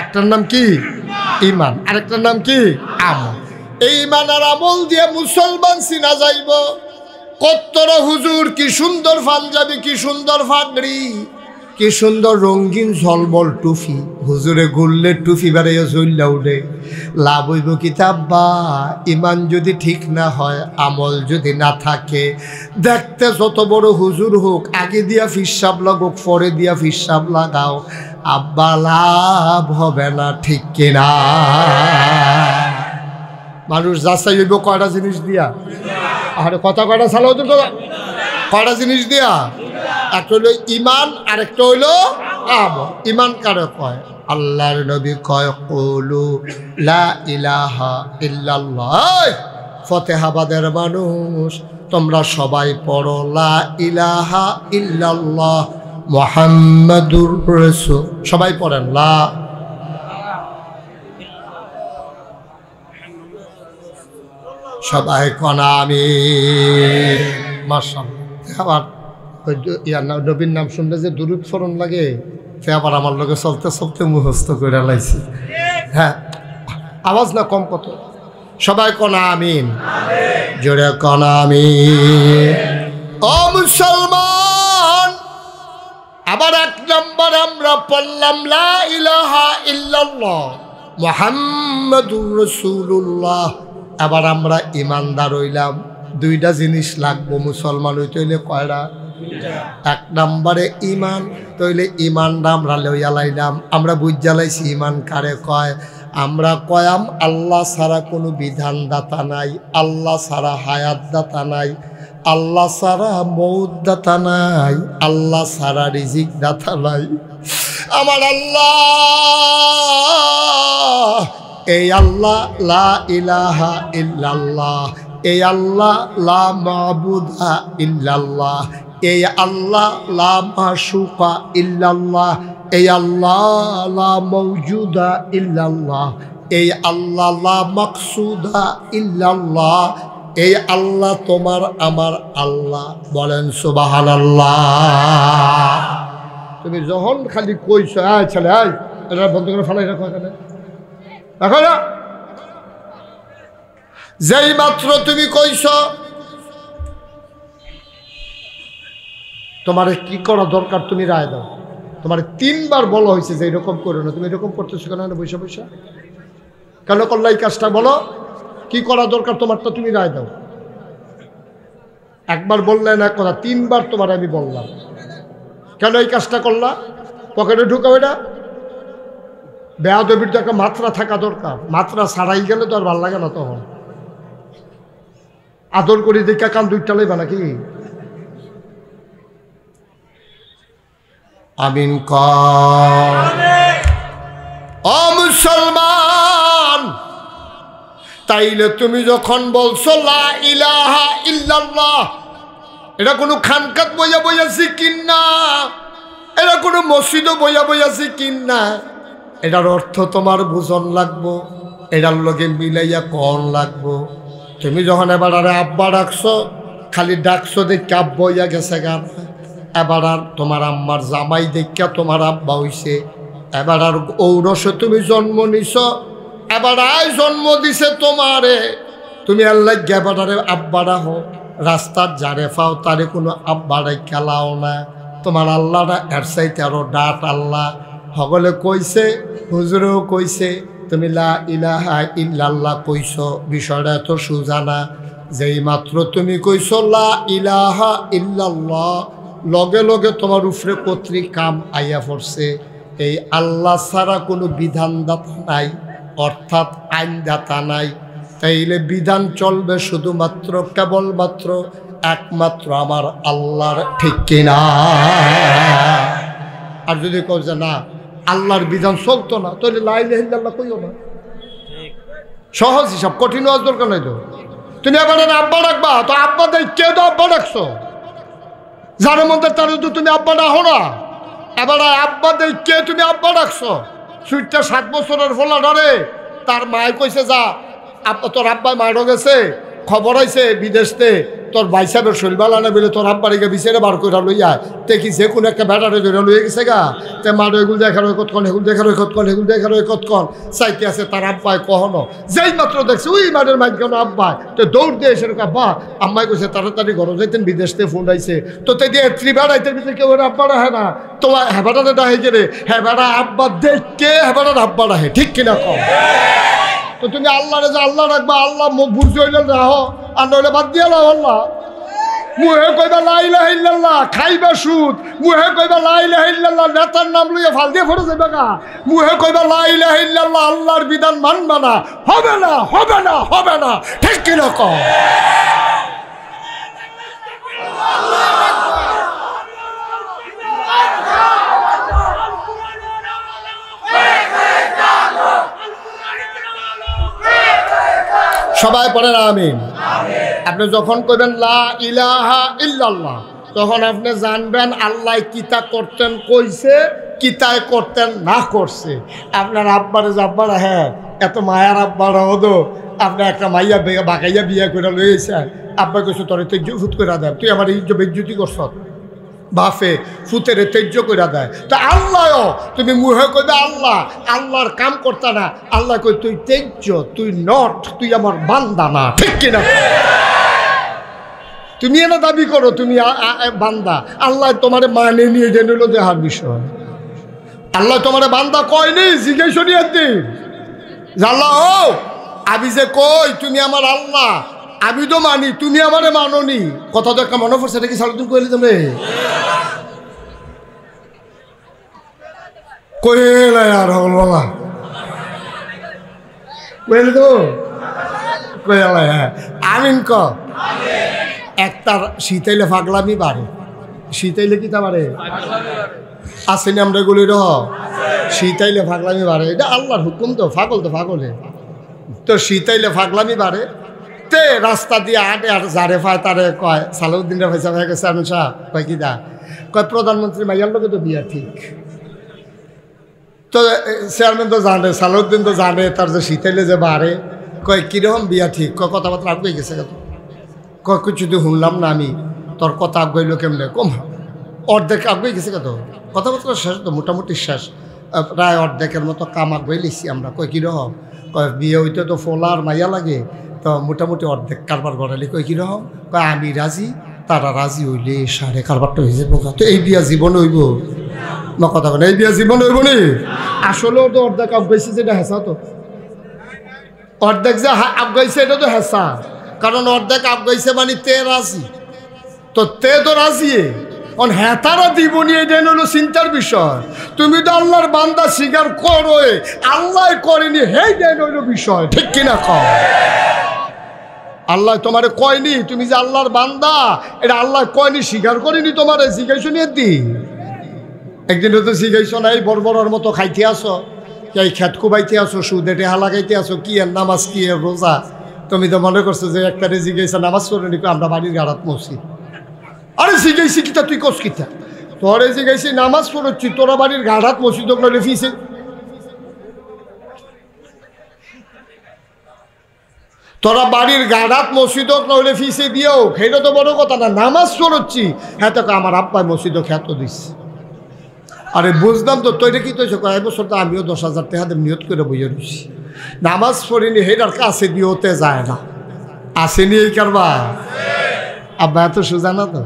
একটার নাম কি ইমান আর একটার নাম কি আমল। এই ইমান আর আমল দিয়ে মুসলমান চিনা যাইব। কত্তর হুজুর কি সুন্দর পাঞ্জাবি, কি সুন্দর ফাগড়ি, কি সুন্দর রঙিন ঝলমল টুফি, হুজুরে গুললে টুফি বেড়াইয়া চল্লা উঠে। লাভ হইব কিতাব্বা ইমান যদি ঠিক না হয়, আমল যদি না থাকে, দেখতে যত বড় হুজুর হোক আগে দিয়া ফিসাব লাগুক পরে দিয়া ফিসাব লাগাও, আব্বা লাভ হবে না, ঠিক কিনা? মানুষ যাচাই হইব কয়টা জিনিস দিয়া, আর কথা কয়টা চালাও তো কয়টা জিনিস দিয়া, একটা হইল ইমান আর একটা হইল আমল। ইমান কারে কয়? আল্লাহর নবী কয় কুলু লা ইলাহা ইল্লাল্লাহ। ফতেহাবাদের মানুষ তোমরা সবাই পড়ো লা ইলাহা ইল্লাল্লাহ মুহাম্মাদুর রাসূল। সবাই পড়েন লা। সবাই কোন আমিন। মাশাআল্লাহ। আবার নবীর নাম শুনলে যে দুরূদ পড়ন লাগে সে আবার আমার লগে চলতে চলতে মুখস্থ করে লাইছি। হ্যাঁ, আওয়াজ না কম কত? সবাই কোন আমিন, জোরে কোন আমিন। ও মুসলমান, আবার 1 নম্বরে আমরা পড়লাম লা ইলাহা ইল্লাল্লাহ মুহাম্মাদুর রাসূলুল্লাহ। আবার আমরা ইমানদার হইলাম। 2টা জিনিস লাগবো মুসলমান হইতে হইলে। কয়টা? 1 নম্বরে ইমান। তইলে ইমানটা আমরা লইয়া লাইলাম। আমরা বুঝালাইছি ইমান কারে কয়। আমরা কয়াম আল্লাহ ছাড়া কোনো বিধানদাতা নাই, আল্লাহ ছাড়া হায়াতদাতা নাই, আল্লাহ ছাড়া মৌতদাতা নাই, আল্লাহ ছাড়া রিজিক দাতা নাই। আমার আল্লাহ, এই আল্লাহ লা ইলাহা ইল্লাল্লাহ, এই আল্লাহ লা মাবুদা ইল্লাল্লাহ, এই আল্লাহ লা মাশুকা ইল্লাল্লাহ, এই আল্লাহ লা মওজুদা ইল্লাল্লাহ, এই আল্লাহ লা মাকসুদা ইল্লাল্লাহ, এই আল্লাহ তোমার আমার আল্লাহ। বলেন সুবহানাল্লাহ। তুমি যখন খালি কইছ আয় ছেলে আয় এটা বন্ধ করে ফেলাই রাখো, এখানে রাখো না। যেই মাত্র তুমি কইছ তোমার কি করা দরকার তুমি রায় দাও। তোমার 3 বার বলা হয়েছে যে এরকম করো না, তুমি এরকম করতেছো কেন? বৈশা বৈশা কেন করলা এই কাজটা? বলো কি করা দরকার তোমারটা, তুমি রায় দাও। 1 বার বললে না কথা, 3 বার তোমার আমি বললাম। কেন এই কাজটা করলা? পকেটে ঢুকাও। এটা বেয়াদবির তো একটা মাত্রা থাকা দরকার। মাত্রা ছাড়াই গেলে তো আর ভাল লাগে না। তখন আদর করি দেখা কান 2টা লইবা নাকি? আমিন কর। ও মুসলমান, তাইলে তুমি যখন বলছো লা ইলাহা ইল্লাল্লাহ, এটা কোনো খানকাত বইয়া বইয়া জিকির না, এটা কোনো মসজিদও বইয়া বইয়া জিকির না। এটার অর্থ তোমার বুঝন লাগবো, এটার লগে মিলাইয়া কন লাগবো। তুমি যখন এবার আরে আব্বা ডাকছো, খালি ডাকছো দেখে আব্বা হইয়া গেছে গান। এবার আর তোমার আম্মার জামাই দেখা তোমার আব্বা হইছে। এবার আর ঔরসে তুমি জন্ম নিছ, এবার আয় জন্ম দিছে তোমারে। তুমি আল্লাহ এবারে আব্বা রাখো। রাস্তার যারে পাও তারে কোনো আব্বারাই খেলাও না। তোমার আল্লাহরা এর চাইতে আরো ডাট আল্লাহ। সকলে কইছে, হুজুরেও কইছে, তুমি লা ইলাহা ইল্লাল্লাহ কইছ। বিষয়টা এত সোজা না। যেই মাত্র তুমি কইছ লা ইলাহা ইল্লাল্লাহ, লগে লগে তোমার উপরে কর্তৃক কাম আইয়া পড়ছে। এই আল্লাহ ছাড়া কোনো বিধানদাতা নাই, অর্থাৎ আইনদাতা নাই। তাইলে বিধান চলবে শুধুমাত্র কেবলমাত্র একমাত্র আমার আল্লাহর, ঠিক কিনা? আর যদি কও যে না আল্লাহর বিধান চলতো না, তাহলে লা ইলাহা ইল্লাল্লাহ কইও না। সহজ হিসাব, কঠিন হওয়ার দরকার নাই তো। তুমি এবার আব্বা ডাকবা, তো আব্বা দেখ কে তো আব্বা ডাকছো, যার মধ্যে তার তো তুমি আব্বা ডাকো না। এবার আব্বা দেখ কে তুমি আব্বা ডাকছো। সুইটটা 7 বছরের ফোলা ধরে তার মায় কইছে যা আব্বা, তোর আব্বাই মারো গেছে, খবর আইছে বিদেশতে তোর ভাই সাহেবের শৈলবালা না বলে তোর আব্বারিকে বিচারে বার করে লইয়া দেখি যে কোনো একটা ব্যাটারে ধরে লইয়া গেছে গা। তে মারো এগুলো দেখার ওই কতক্ষণ, এগুলো দেখার ওই কতক্ষণ, এগুলো দেখার ওই কতক্ষণ চাইতে আছে তার আব্বায় কখনো। যেই মাত্র দেখছে ওই মাঠের মাইক কেন আব্বাই, তো দৌড় দিয়ে এসে আব্বা আম্মাই কইছে তাড়াতাড়ি ঘরে যাইতেন, বিদেশতে ফোন আইছে। তো তাই দিয়ে 3 বেড়াইতে ভিতরে কেউ আব্বা রাখে না। তোমার হেবাটাতে ডাহে গেলে হেবাটা আব্বা দেখে হেবাটার আব্বা রাখে, ঠিক কিনা কম? তো তুমি আল্লাহরে যে আল্লাহ রাখবা, আল্লাহ বুঝ হইলে রাখো, আর নইলে বাদ দিয়ে লাও। আল্লাহ মুহে কইবা লা ইলাহা ইল্লাল্লাহ, খাইবা সুদ। মুহে কইবা লা ইলাহা ইল্লাল্লাহ, নেতার নাম লইয়া ফাল দিয়ে পড়ে যাবে গা। মুহে কইবা লা ইলাহা ইল্লাল্লাহ, আল্লাহর বিধান মানবা না, হবে না, হবে না, হবে না, ঠিক কি রকম? সবাই পড়েন আমিন। আপনি যখন কইবেন লা ইলাহা ইল্লাল্লাহ, তখন আপনি জানবেন আল্লাহ কিতা করতেন কইছে, কিতায় করতেন না করছে। আপনার আব্বারে জাব্বারা, হ্যাঁ এত মায়ার আব্বারা হতো, আপনি একটা মাইয়া বাগাইয়া বিয়া করে লইয়েছেন, আব্বা কইছে তোর তেজ্য ফুট করে দেয়, তুই আমার বেজ্জুতি করছ, বাফে ফুতের তেজ্য করে দেয়। তা আল্লাহ তুমি মুহে কইবে আল্লাহ, আল্লাহর কাম করতে না, আল্লাহ কই তুই তেজ্য, তুই নট, তুই আমার বান্দা না, ঠিক কিনা? তুমি এনে দাবি করো তুমি বান্দা, আল্লাহ তোমার মানে নিয়ে জেনে দেহার বিষয়। আল্লাহ তোমার বান্দা কয়নি, জিজ্ঞেস নিয়ে দিন আল্লাহ ও আমি যে কই তুমি আমার আল্লাহ, আমি তো মানি, তুমি আমারে মাননি। কথা তো একটা মনে পড়ছে, এটা কি সালুদ্দিন কইলে তুমি কইলে আর হল বলা কইলে তো কইলে, হ্যাঁ আমিন ক। একটার শীতাইলে ফাগলামি বাড়ে, শীতাইলে কি তা বাড়ে আসেনি আমরা গুলি রহ, শীতাইলে ফাগলামি বাড়ে, এটা আল্লাহর হুকুম, তো ফাগল তো ফাগলে তো শীতাইলে ফাগলামি বাড়ে। তে রাস্তা দিয়ে আটে আর যারে পায় তারে কয় সালাউদ্দিনের পয়সা হয়ে গেছে, আমি সাহেব কয় কি দা, কয় প্রধানমন্ত্রী মাইয়ার লোকে তো বিয়া ঠিক। তো চেয়ারম্যান তো জানে, সালাউদ্দিন তো জানে তার যে শীতাইলে যে বাড়ে, কয় কীরকম বিয়া ঠিক, কয় কথাবার্তা আগে গেছে, কয় কিছু তো শুনলাম না আমি, তোর কথা আগাইলো কেমনে, কম অর্ধেক আগে গেছে কত, কথাবার্তা শেষ তো মোটামুটি শেষ, প্রায় অর্ধেকের মতো কাম আগাই লিখছি আমরা। কয় কীরকম, কয় বিয়ে হইতে তো ফোলার মাইয়া লাগে, তো মোটামুটি অর্ধেক কারবার গড়ালি। কয় কীরকম, কয় আমি রাজি, তারা রাজি হইলে সাড়ে কারবারটা হয়ে যাবো। তো এই বিয়া জীবন হইব না, কথা বলে এই বিয়া জীবন হইব নি? আসলেও তো অর্ধেক আগাইছে, যেটা হেসা, তো অর্ধেক যে আগাইছে এটা তো হেসা, কারণ অর্ধেক আগাইছে মানে তে রাজি, তো তে তো রাজি, হ্যাঁ তারা জীবনী, এটা হলো চিন্তার বিষয়। তুমি তো আল্লাহর বান্দা স্বীকার করো, আল্লাহ করেনি, হেই দেন হইল বিষয়, ঠিক কিনা কও? আল্লাহ তোমারে কয়নি তুমি যে আল্লাহর বান্দা, এটা আল্লাহ কয়নি, স্বীকার করেনি, তোমারে জিজ্ঞাসা নিয়ে দি। একদিন তো জিজ্ঞাসা নাই, বড় বড়র মতো খাইতে আসো, এই খেত কুবাইতে আসো, সুদে টেহা লাগাইতে আসো, কি এর নামাজ, কি এর রোজা, তুমি তো মনে করছো যে একটারে জিজ্ঞাসা নামাজ করে নি, আমরা বাড়ির গাড়াত মসজিদ। আরে জিজ্ঞাসি কিতা, তুই কস কিতা, তোরে জিজ্ঞাসি নামাজ পড়ছি, তোরা বাড়ির গাড়াত মসজিদ নইলে ফিসে, তোরা বাড়ির গাড়াত মসজিদ নইলে ফিসে দিও, সেটা তো বড় কথা না, নামাজ পড়ছি, হ্যাঁ তো আমার আব্বাই মসজিদ খ্যাত দিচ্ছে। আরে বুঝলাম তো, তৈরি কি তৈছে, কয়েক বছর তো আমিও 10,000 টাকা নিয়ত করে বইয়ে রয়েছি, নামাজ পড়িনি, হেটার কাছে দিয়েতে যায় না, আসেনি এই কারবা। আব্বা এত সোজা না তো,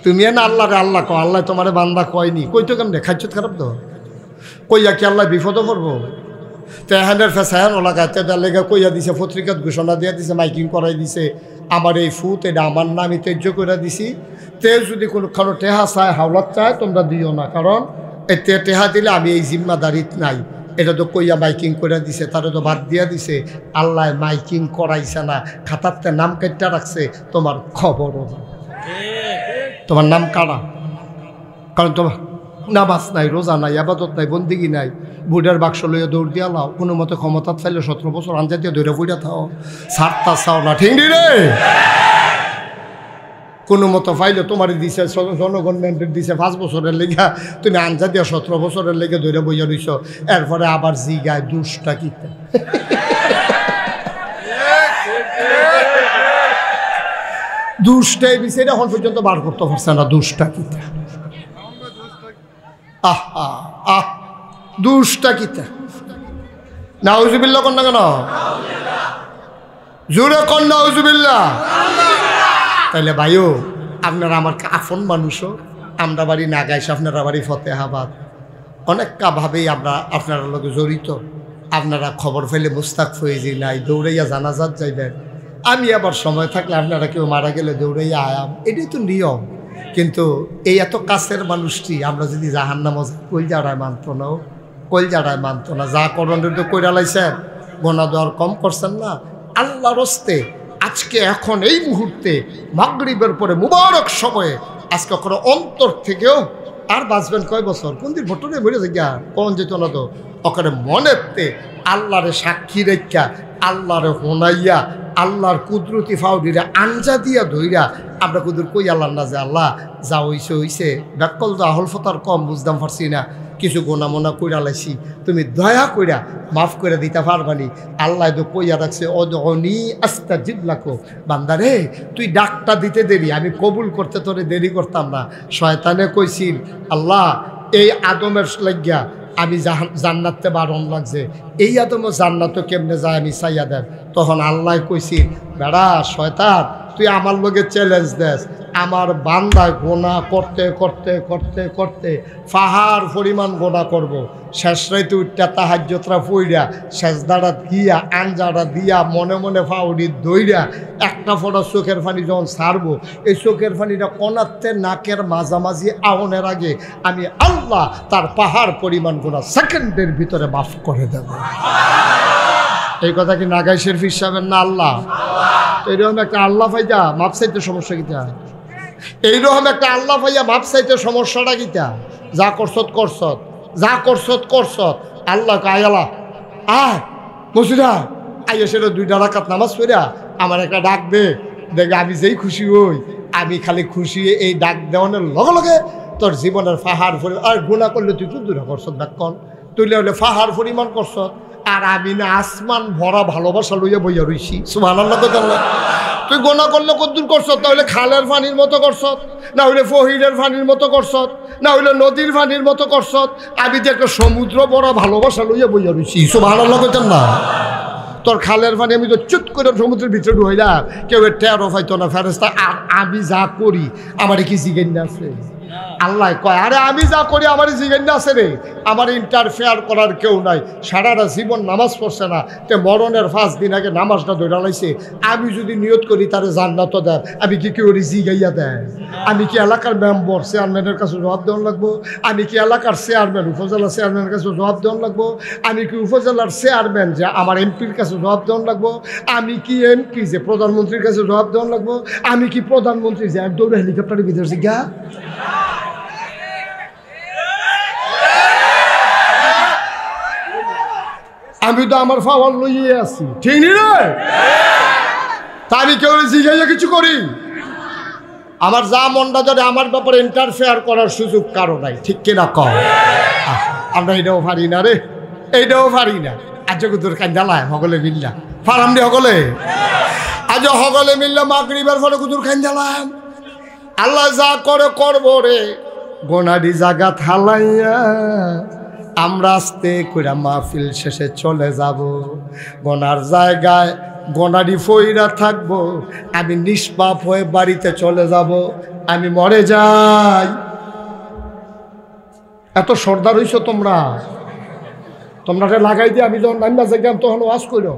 তুমি না আল্লাহ রে আল্লাহ কো, আল্লাহ তোমার বান্দা কয়নি, কইতো কেমনে, খাইছ খারাপ তো, কইয়া কি আল্লাহ বিপদও করবো? তেহানের ফেসাহান ওলাকাতে তার লেগে কইয়া দিছে, পত্রিকাত ঘোষণা দিয়ে দিছে, মাইকিং করাই দিছে, আমার এই ফুট এটা আমার নাম তেজ্য করে দিছি, তে যদি কোনোখানো টেহা চায়, হাওলাত চায়, তোমরা দিও না, কারণ এই টেহা দিলে আমি এই জিম্মাদারিত নাই, এটা তো কইয়া মাইকিং করে দিছে, তারা তো বাদ দিয়া দিছে। আল্লাহ মাইকিং করাইছে না, খাতাতে নাম কেটে রাখছে, তোমার খবরও না, তোমার নাম কারা, কারণ তোমার নামাজ নাই, রোজা নাই, আবাদত নাই, বন্দিগি নাই, বুড়ার বাক্স লইয়া দৌড় দিয়া লাও, কোনো মতো ক্ষমতা ফাইলে 17 বছর আনজা দিয়ে দৌড়ে বুড়া থাও, সারটা চাও না, ঠিক রে, কোনো মতো ফাইলে তোমার দিছে জনগণ ম্যান্ডেট দিছে 5 বছরের লেগা, তুমি আনজা দিয়া 17 বছরের লেগে দৌড়ে বইয়া রইছ, এরপরে আবার জিগায় দুষ্টা কিতে, দুষ্টাই বিষয় এখন পর্যন্ত বার করতে পারছে না, দুষ্টা কিতে, আহা আহ দুষ্টা কিতা, নাউজুবিল্লাহ কন্যা, কেন জোরে কন্যা নাউজুবিল্লাহ। তাইলে ভাইও আপনারা আমার আপন মানুষও, আমরা বাড়ি নাগাইশ, আপনারা বাড়ি ফতেহাবাদ, অনেকটা ভাবেই আমরা আপনারা লোকে জড়িত, আপনারা খবর ফেলে মুস্তাক ফয়েজি নাই, দৌড়াইয়া জানাজাত যাইবেন, আমি আবার সময় থাকলে আপনারা কেউ মারা গেলে দৌড়াইয়া আয়াম, এটাই তো নিয়ম। কিন্তু এই এত কাছের মানুষটি আমরা যদি জাহান্নামে কলজাড়ায় মানত না, কলজাড়ায় মানত না, যা করণের তো কইরা লাইছেন, গোনা দেওয়ার কম করছেন না, আল্লাহর হস্তে আজকে এখন এই মুহূর্তে মাগরিবের পরে মুবারক সময়ে আজকে কোনো অন্তর থেকেও আর বাঁচবেন কয় বছর, কোন দিন ভোটরে বেড়ে যায় কোন যেত না, তো ওখানে মনেতে আল্লাহরে সাক্ষী রেখা, আল্লাহরে হোনাইয়া, আল্লাহর কুদরতি ফাউডিরা আঞ্জা দিয়া ধইরা আমরা কুদুর কই আল্লাহ না যে আল্লাহ যা হইছে হইছে ব্যাকল তো আহল ফতার কম বুঝতাম পারছি না, কিছু গোনা মোনা কইরা লাইছি, তুমি দয়া কইরা মাফ করে দিতে পারবানি। আল্লাহ তো কইয়া রাখছে অদনি আস্তাজিব লাকো, বান্দারে তুই ডাকটা দিতে দেরি, আমি কবুল করতে তোরে দেরি করতাম না। শয়তানে কইছিল আল্লাহ এই আদমের লাগিয়া আমি জান্নাতে বারণ লাগছে, এই আদমও জান্নাত কেমনে যায় আমি চাইয়া দেন। তখন আল্লাহ কইছি বেড়া শয়তান তুই আমার লগে চ্যালেঞ্জ দেস, আমার বান্দায় গোনা করতে করতে করতে করতে পাহাড় পরিমাণ গোনা করব, শেষ রাইতে উঠটা তাহাজ্জুদরা পইরা সেজদাটা দিয়া আঞ্জাটা দিয়া মনে মনে ফাউডি দইরা একটা ফোঁটা চোখের পানি যখন ছাড়বো, এই চোখের পানিটা কনাতে নাকের মাঝামাঝি আহনের আগে আমি আল্লাহ তার পাহাড় পরিমাণ গোনা সেকেন্ডের ভিতরে মাফ করে দেব। এই কথা কি নাগাই শরীফ সাহেবের না আল্লাহ? এইরকম একটা আল্লাহ ভাইয়া মাপ চাইতে সমস্যা কিতা? এইরকম একটা আল্লাহ ভাইয়া মাপ চাইতে সমস্যাটা কিতা? যা করছত করছত, যা করছত করছত, আল্লাহ আয়ালা আয় মসজিদা আইয়া সেটা 2 রাকাত নামাজ পড়া আমার একটা ডাক দে, দেখে আমি যেই খুশি হই, আমি খালি খুশি এই ডাক দেওয়ানোর লগে লগে তোর জীবনের পাহাড় আর গুণা করলে তুই খুব দূরা করছত ব্যাকন, তুইলে হলে পাহাড় পরিমাণ করছত, আর আমি না আসমান ভরা ভালোবাসা লইয়া বইয়া রইছি। সুবহানাল্লাহ কইতাল্লাহ। তুই গোনা করলে কদ্দুর করছত, তাহলে খালের পানির মতো করছত, না হইলে ফহিরের পানির মতো করছত, না হইলে নদীর পানির মতো করছত, আমি তো একটা সমুদ্র ভরা ভালোবাসা লইয়া বইয়া রইছি। সুবহানাল্লাহ কইতাল্লাহ। তোর খালের পানি আমি তো চুট করে সমুদ্রের ভিতরে ঢুকাইলাম, কেউ টেরও পাইতো না ফেরেশতা। আর আমি যা করি আমার কি জিজ্ঞেস আছে? আল্লাহ কয় আরে আমি যা করি আমার জিজ্ঞেস আছে রে, আমার ইন্টারফেয়ার করার কেউ নাই। সারাটা জীবন নামাজ পড়ছে না, তে মরণের 5 দিন আগে নামাজটা ধরে লাইছে, আমি যদি নিয়ত করি তারে জান্নাত দেয়, আমি কি ওরি জিগাইয়া দেয়? আমি কি এলাকার মেম্বার চেয়ারম্যানের কাছে জবাব দেওয়ান লাগবো? আমি কি এলাকার চেয়ারম্যান উপজেলা চেয়ারম্যানের কাছে জবাব দেওয়ান লাগবো? আমি কি উপজেলার চেয়ারম্যান যে আমার এমপির কাছে জবাব দেওয়ান লাগবো? আমি কি এমপি যে প্রধানমন্ত্রীর কাছে জবাব দেওয়ান লাগবো? আমি কি প্রধানমন্ত্রী যে দৌড়ে হেলিকপ্টারের ভিতরে জিজ্ঞা? আমি তো আমার ফাওয়ার লইয়ে আছি, ঠিক নি রে? তা আমি কেউ জিজ্ঞাসা কিছু করি? আমার যা মনটা ধরে আমার ব্যাপারে ইন্টারফেয়ার করার সুযোগ কারো নাই, ঠিক কিনা কম? আমরা এটাও পারি না রে, এইটাও পারি না। আজ কুদুর কান্দালায় সকলে মিল্লা ফারাম দি সকলে, আজ সকলে মিল্লা মাগরিবের পরে কুদুর কান্দালাম। আল্লাহ যা করে করবো রে, গোনাডি জাগা থালাইয়া আমরা আস্তে করে মাহফিল শেষে চলে যাব। গোনার জায়গায় গোনাডি ফইরা থাকবো, আমি নিষ্পাপ হয়ে বাড়িতে চলে যাব, আমি মরে যাই। এত সর্দার হইছ তোমরা, তোমরা লাগাই দিয়ে আমি যখন নাম্বা জায়গা তখন ওয়াজ করো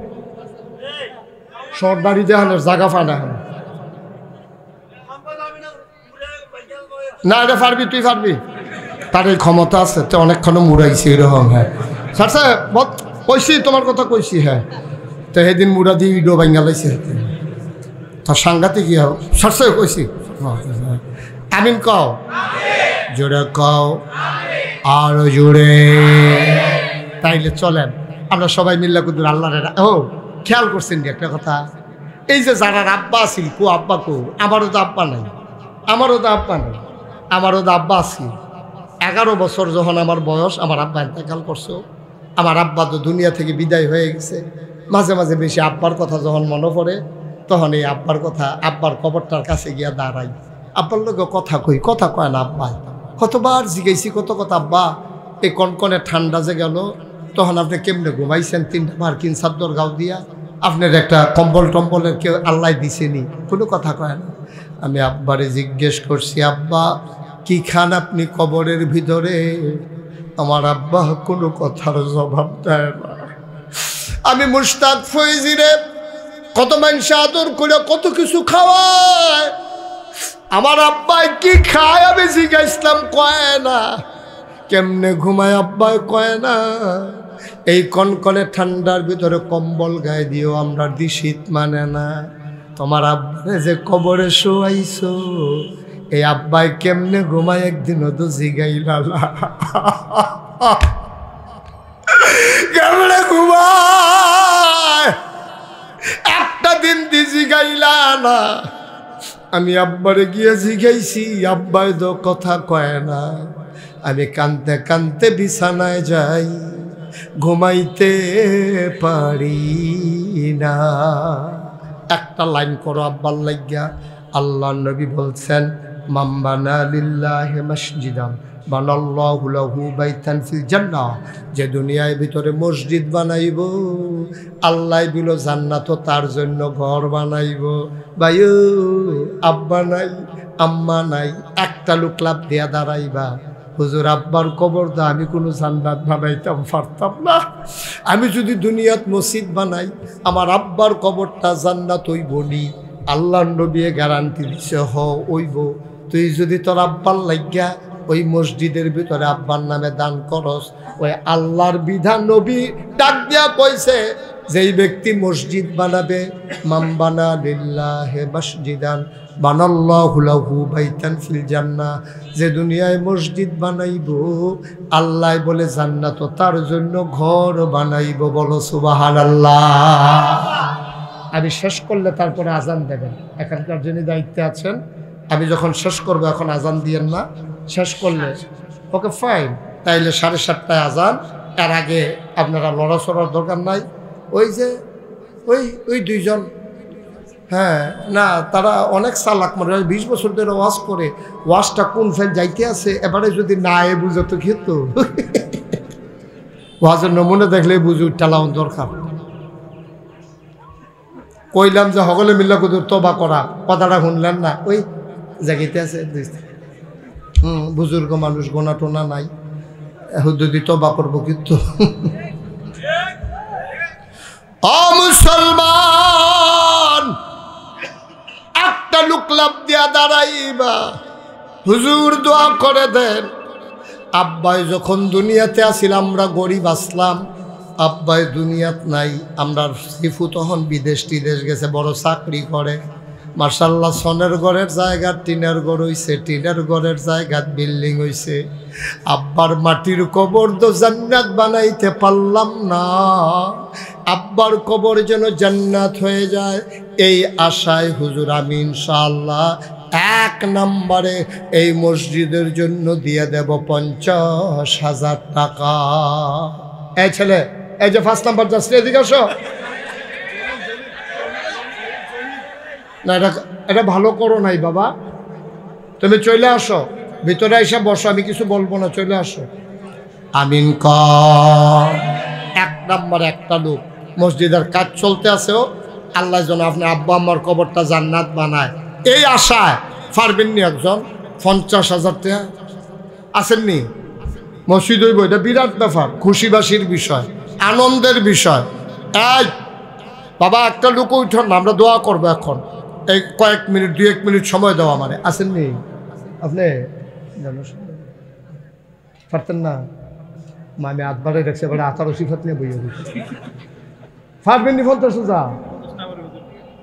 সর্দারি দেহানের জায়গা ফানা হন না, এটা পারবি, তুই পারবি, তার এই ক্ষমতা আছে, তো অনেকক্ষণ মুড়াইছি এরকম। হ্যাঁ স্যার স্যার কইছি, তোমার কথা কইছি। হ্যাঁ তো সেদিন মুড়া দিয়ে ইডো ভাঙ্গা লাইছে, তার সাংঘাতিক কি হোক স্যার স্যার কইছি। আমিন কও, জোরে কও, আরো জোরে। তাইলে চলেন আমরা সবাই মিল্লা কুদুর আল্লাহর। ও খেয়াল করছেন একটা কথা, এই যে যারা আব্বা আছিল, কো আব্বা কো, আমারও তো আব্বা নাই, আমারও তো আব্বা নাই, আমারও তো আব্বা আছি। 11 বছর যখন আমার বয়স, আমার আব্বা ইন্তেকাল করছে। আমার আব্বা তো দুনিয়া থেকে বিদায় হয়ে গেছে। মাঝে মাঝে বেশি আব্বার কথা যখন মনে পড়ে, তখন এই আব্বার কথা, আব্বার কবরটার কাছে গিয়া দাঁড়াই, আব্বার লোকে কথা কই, কথা কয় না আব্বা। কতবার জিজ্ঞাসি কত কথা, আব্বা এই কনকনে ঠান্ডা যে গেল, তখন আপনি কেমনে ঘুমাইছেন 3টা মার্কিন চাদর গাও দিয়া? আপনার একটা কম্বল টম্বলের কেউ আল্লাহ দিছেনি? কোনো কথা কয় না। আমি আব্বারে জিজ্ঞেস করছি, আব্বা কি খান আপনি কবরের ভিতরে? আমার আব্বা কোনো কথার জবাব দেয় না। আমি মুশতাক ফৈজিরে কত মানুষ আদর করে কত কিছু খাওয়ায়, আমার আব্বাই কি খায় আমি জিজ্ঞাসলাম, কয় না। কেমনে ঘুমায় আব্বাই কয় না। এই কনকনে ঠান্ডার ভিতরে কম্বল গায়ে দিও আমরা দি শীত মানে না। তোমার আব্বারে যে কবরে শোয়াইছো, এই আব্বাই কেমনে ঘুমায় একদিনও তো জিগাইলা কেমনে ঘুমায়? একটা একটা দিন দি জিগাইলা না। আমি আব্বারে গিয়ে জিগাইছি, আব্বাই তো কথা কয় না। আমি কানতে কানতে বিছানায় যাই, ঘুমাইতে পারি না। একটা লাইন করো আব্বার লাগিয়া। আল্লাহ নবী বলছেন, মান বানা লিল্লাহি মসজিদান বানাল্লাহু লাহু বাইতান ফিল জান্নাহ। যে দুনিয়ার ভিতরে মসজিদ বানাইব, আল্লাহ দিল জান্নাত তার জন্য ঘর বানাইব। ভাইও, আব্বা নাই, আম্মা নাই, একটা লোক লাভ দিয়া দাঁড়াইবা, হুজুর আব্বার কবর দা আমি কোনো জান্নাত বানাইতাম পারতাম না। আমি যদি দুনিয়াত মসজিদ বানাই, আমার আব্বার কবরটা জান্নাত হইব নি? আল্লাহ নবী গ্যারান্টি দিছে, হ হইব। তুই যদি তোর আব্বার লাগিয়া ওই মসজিদের ভিতরে আব্বার নামে দান করস, ওই আল্লাহর বিধান নবী ডাক দিয়া কইছে, যেই ব্যক্তি মসজিদ বানাবে, মান বানা লিল্লাহি মসজিদান বানাল্লাহু লাহু বাইতান ফিল জান্নাহ। যে দুনিয়ায় মসজিদ বানাইব, আল্লাহ বলে জান্নাত তার জন্য ঘর বানাইব। বলো সুবহানাল্লাহ। আমি শেষ করলে তারপরে আজান দেবেন। এখানকার যিনি দায়িত্বে আছেন, আমি যখন শেষ করবো, এখন আজান দিয়েন না। শেষ করলে ওকে ফাইন, তাইলে 7:30টায় আজান। এর আগে আপনারা লড়াচড়ার দরকার নাই। ওই যে ওই দুইজন, হ্যাঁ না, তারা অনেক চালাক, মানে 20 বছর ধরে ওয়াজ করে, ওয়াজটা কোন ফেল যাইতে আছে, এবারে যদি না এ বুঝে তো খেত। ওয়াজের নমুনা দেখলে বুঝে টালাও দরকার। কইলাম যে সকলে মিল্লা কুদুর তোবা করা, কথাটা শুনলেন না? ওই জায়গাতে আছে বুজুর্গ মানুষ, গোনা টোনা নাই, যদি তোবা করবো কিন্তু। ও মুসলমান, একটা লোক লাভ দিয়া দাঁড়াইবা, হুজুর দোয়া করে দেন। আব্বাই যখন দুনিয়াতে আসিল, আমরা গরিব আসলাম, আব্বাই দুনিয়াত নাই। আমরা সিফু তখন বিদেশ টিদেশ গেছে, বড় চাকরি করে, মার্শাল্লাহ। সনের ঘরের জায়গা টিনের ঘর হইছে, টিনের ঘরের জায়গা বিল্ডিং হইছে। আব্বার মাটির কবর তো জান্নাত বানাইতে পারলাম না। আব্বার কবর যেন জান্নাত হয়ে যায়, এই আশায় হুজুর আমি ইনশাআল্লাহ 1 নম্বরে এই মসজিদের জন্য দিয়ে দেব 50,000 টাকা। এই ছেলে, এই যে 5 নম্বর যাচ্ছে, এদিকে আসো না। এটা ভালো করো নাই বাবা, তুমি চলে আসো ভিতরে, এসে বসো, আমি কিছু বলবো না, চলে আসো। আমিন কর। 1 নম্বরে একটা লোক, মসজিদের কাজ চলতে আছে, আল্লাহ যেন আপনার আব্বা আম্মার কবরটা জান্নাত বানায়, এই আশায় পারবেননি একজন 50,000 টাকা আসেননি? মসজিদ হইব, এটা বিরাট ব্যাপার, খুশিবাসীর বিষয়, আনন্দের বিষয়। এই বাবা, একটা লোক উঠুন না, আমরা দোয়া করবো এখন। এই কয়েক মিনিট, 2-1 মিনিট সময় দেওয়া, মানে আসেননি আপনি? পারতেন না? আমি আটবারে দেখছি, এবারে 18 সিফাত নিয়ে বইয়ে দিচ্ছি। পারবেননি 50,000?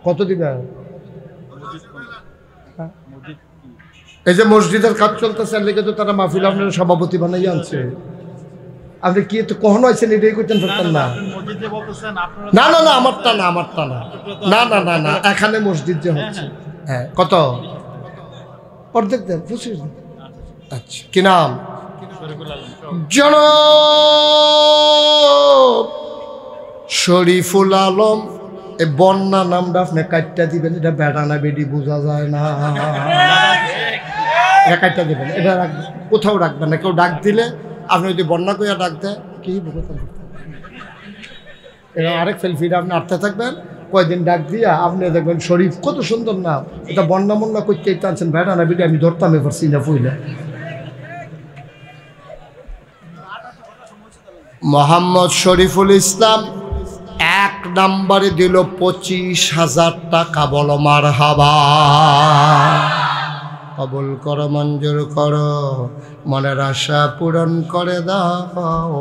কত দিবে? এই যে মসজিদের কাজ চলতেছে, লেগে তো তারা মাহফিল আপনার সভাপতি বানাই আনছে। আপনি কি তো কখনো আছেন এটাই করতেন পারতেন না? না না না, আমারটা না, আমারটা না, না না না না, এখানে মসজিদ যে হচ্ছে, হ্যাঁ কত? অর্ধেক দেন, 25 দেন। আচ্ছা, কি নাম? জনাব শরীফুল আলম। এই বন্যা নামটা আপনি কাটটা দিবেন, এটা বেড়া না বেডি বোঝা যায় না, এটা কাটটা দিবেন, এটা রাখবেন, কোথাও রাখবেন না। কেউ ডাক দিলে আপনি যদি বন্যা কইয়া ডাক দেয়, কি এটা আরেক ফেলফিটা আপনি আটতে থাকবেন, কয়দিন ডাক দিয়া আপনি দেখবেন শরীফ, কত সুন্দর নাম, এটা বন্যা মন্যা করতে টানছেন, বেড়া না বেডি আমি ধরতাম এবার চিনা পইলে। মোহাম্মদ শরীফুল ইসলাম 1 নম্বরে দিল 25,000 টাকা। বলো মারহাবা। কবুল করো, মঞ্জুর করো, মনের আশা পূরণ করে দাও,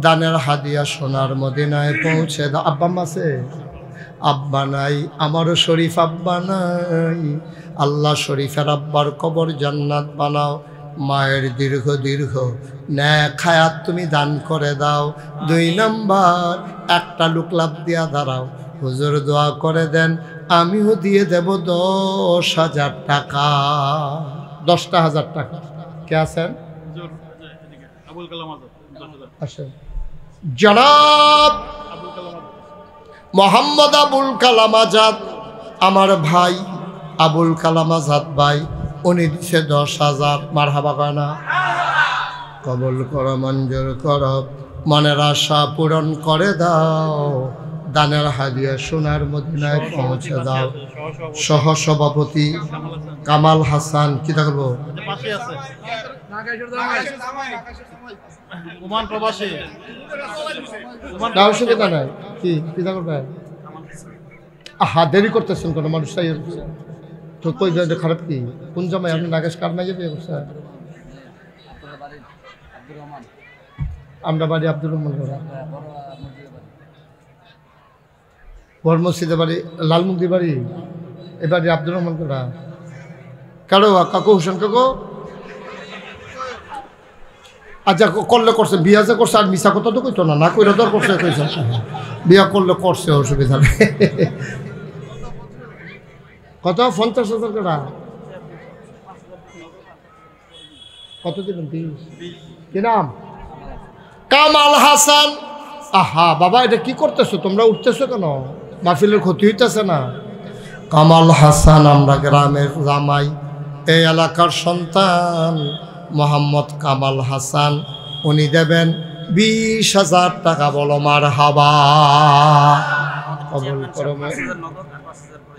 দানের হাদিয়া সোনার মদিনায় পৌঁছে দাও। আব্বা আছে? আব্বা নাই, আমারও শরীফ আব্বা নাই। আল্লাহ শরীফের আব্বার কবর জান্নাত বানাও, মায়ের দীর্ঘ দীর্ঘ নেক হায়াত তুমি দান করে দাও। 2 নম্বর, একটা লোক লাভ দিয়া দাঁড়াও, হুজুর দোয়া করে দেন, আমিও দিয়ে দেব 10,000 টাকা। 10,000 টাকা। কে আছেন? আসেন। জনাব মোহাম্মদ আবুল কালাম আজাদ, আমার ভাই আবুল কালাম আজাদ ভাই, উনি দিছে 10,000। মারহাবা কয় না? কবুল করো, মঞ্জুর করো, মনের আশা পূরণ করে দাও, দানের হাদিয়া সোনার মদিনায় পৌঁছে দাও। সহ সভাপতি কামাল হাসান, কি থাকবো? অসুবিধা নাই, কি পিতা করবে? আহা, দেরি করতেছেন কোনো মানুষ তাই তো কই খারাপ কি? কোন জামাই আপনি নাগেশ কার নাই বিয়ে করছে? আমরা বাড়ি আব্দুর রহমান বড় মসজিদে বাড়ি, লালমুন্দি বাড়ি, এবারে আব্দুর রহমান করা কারো কাকু হোসেন কাকু। আচ্ছা, করলে করছে, বিয়া যে করছে আর মিশা কথা তো কইতো না, না কইরা তো করছে, কইছে বিয়া করলে করছে, অসুবিধা নেই। কত? 50,000 টাকা। কত দিবেন? 20। কি নাম? কামাল হাসান। আহা বাবা, এটা কি করতেছো তোমরা? উঠতেছো কেন? মাহফিলের ক্ষতি হইতেছে না? কামাল হাসান আমরা গ্রামের জামাই, এই এলাকার সন্তান মোহাম্মদ কামাল হাসান, উনি দেবেন 20,000 টাকা। বলো মারহাবা।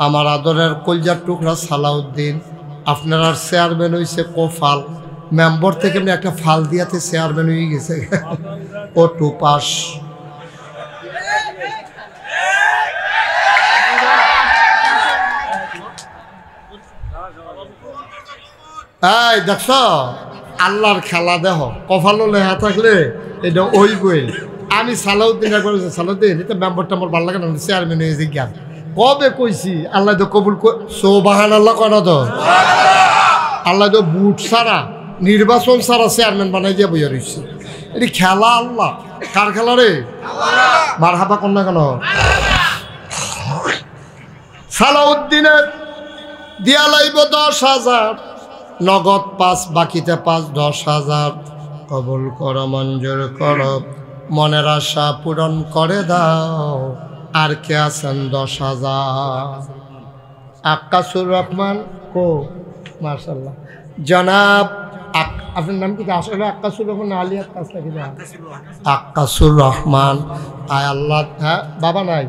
আমার আদরের কলজার টুকরা সালাউদ্দিন, আপনার আর চেয়ারম্যান হয়েছে কোফাল, মেম্বার থেকে একটা ফাল দিয়াতে চেয়ারম্যান হয়ে গেছে। ও টুপাস। এই দেখছ আল্লাহর খেলা, দেহ কপালও লেহা থাকলে এটা ওই বই। আমি সালাউদ্দিন একবার, সালাউদ্দিন এটা মেম্বারটা আমার ভালো লাগে না, চেয়ারম্যান হয়েছে জ্ঞান কবে কইছি, আল্লাহ তো কবুল সৌবাহান আল্লাহ কয় না তো, আল্লাহ তো বুট ছাড়া নির্বাচন ছাড়া চেয়ারম্যান বানাই দিয়ে বইয়া রয়েছে। এটি খেলা আল্লাহ, কার খেলা রে? মারহাবা কর না কেন? সালাউদ্দিনের দিয়া লাইব 10,000, নগদ 5, বাকিতে 5, 10,000। কবুল করো, মঞ্জুর করো, মনের আশা পূরণ করে দাও। আর কে আছেন? 10,000। আক্কাসুর রহমান কো? মাশাআল্লাহ। জনাব আপনার নাম কি? আসলে আক্কাসুর রহমান, আলী আক্কাস নাকি? আক্কাসুর রহমান। আয় আল্লাহ। হ্যাঁ, বাবা নাই,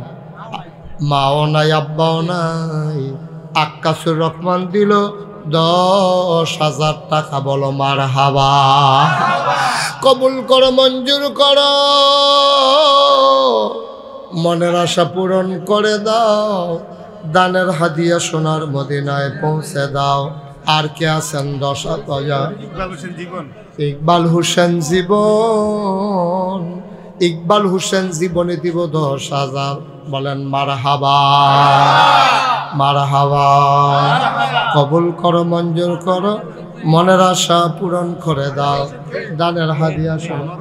মাও নাই, আব্বাও নাই। আক্কাসুর রহমান দিল 10,000 টাকা। বলো মারহাবা। কবুল করো, মঞ্জুর করো, মনের আশা পূরণ করে দাও, দানের হাদিয়া সোনার মদিনায় পৌঁছে দাও। আর কে আছেন? 10,000। ইকবাল হোসেন জীবন, ইকবাল হোসেন জীবনে দিব 10,000। বলেন মারহাবা, মারহাবা। কবুল করো, মঞ্জুর করো, মনের আশা পূরণ করে দাও, দানের হাদিয়া সোনার।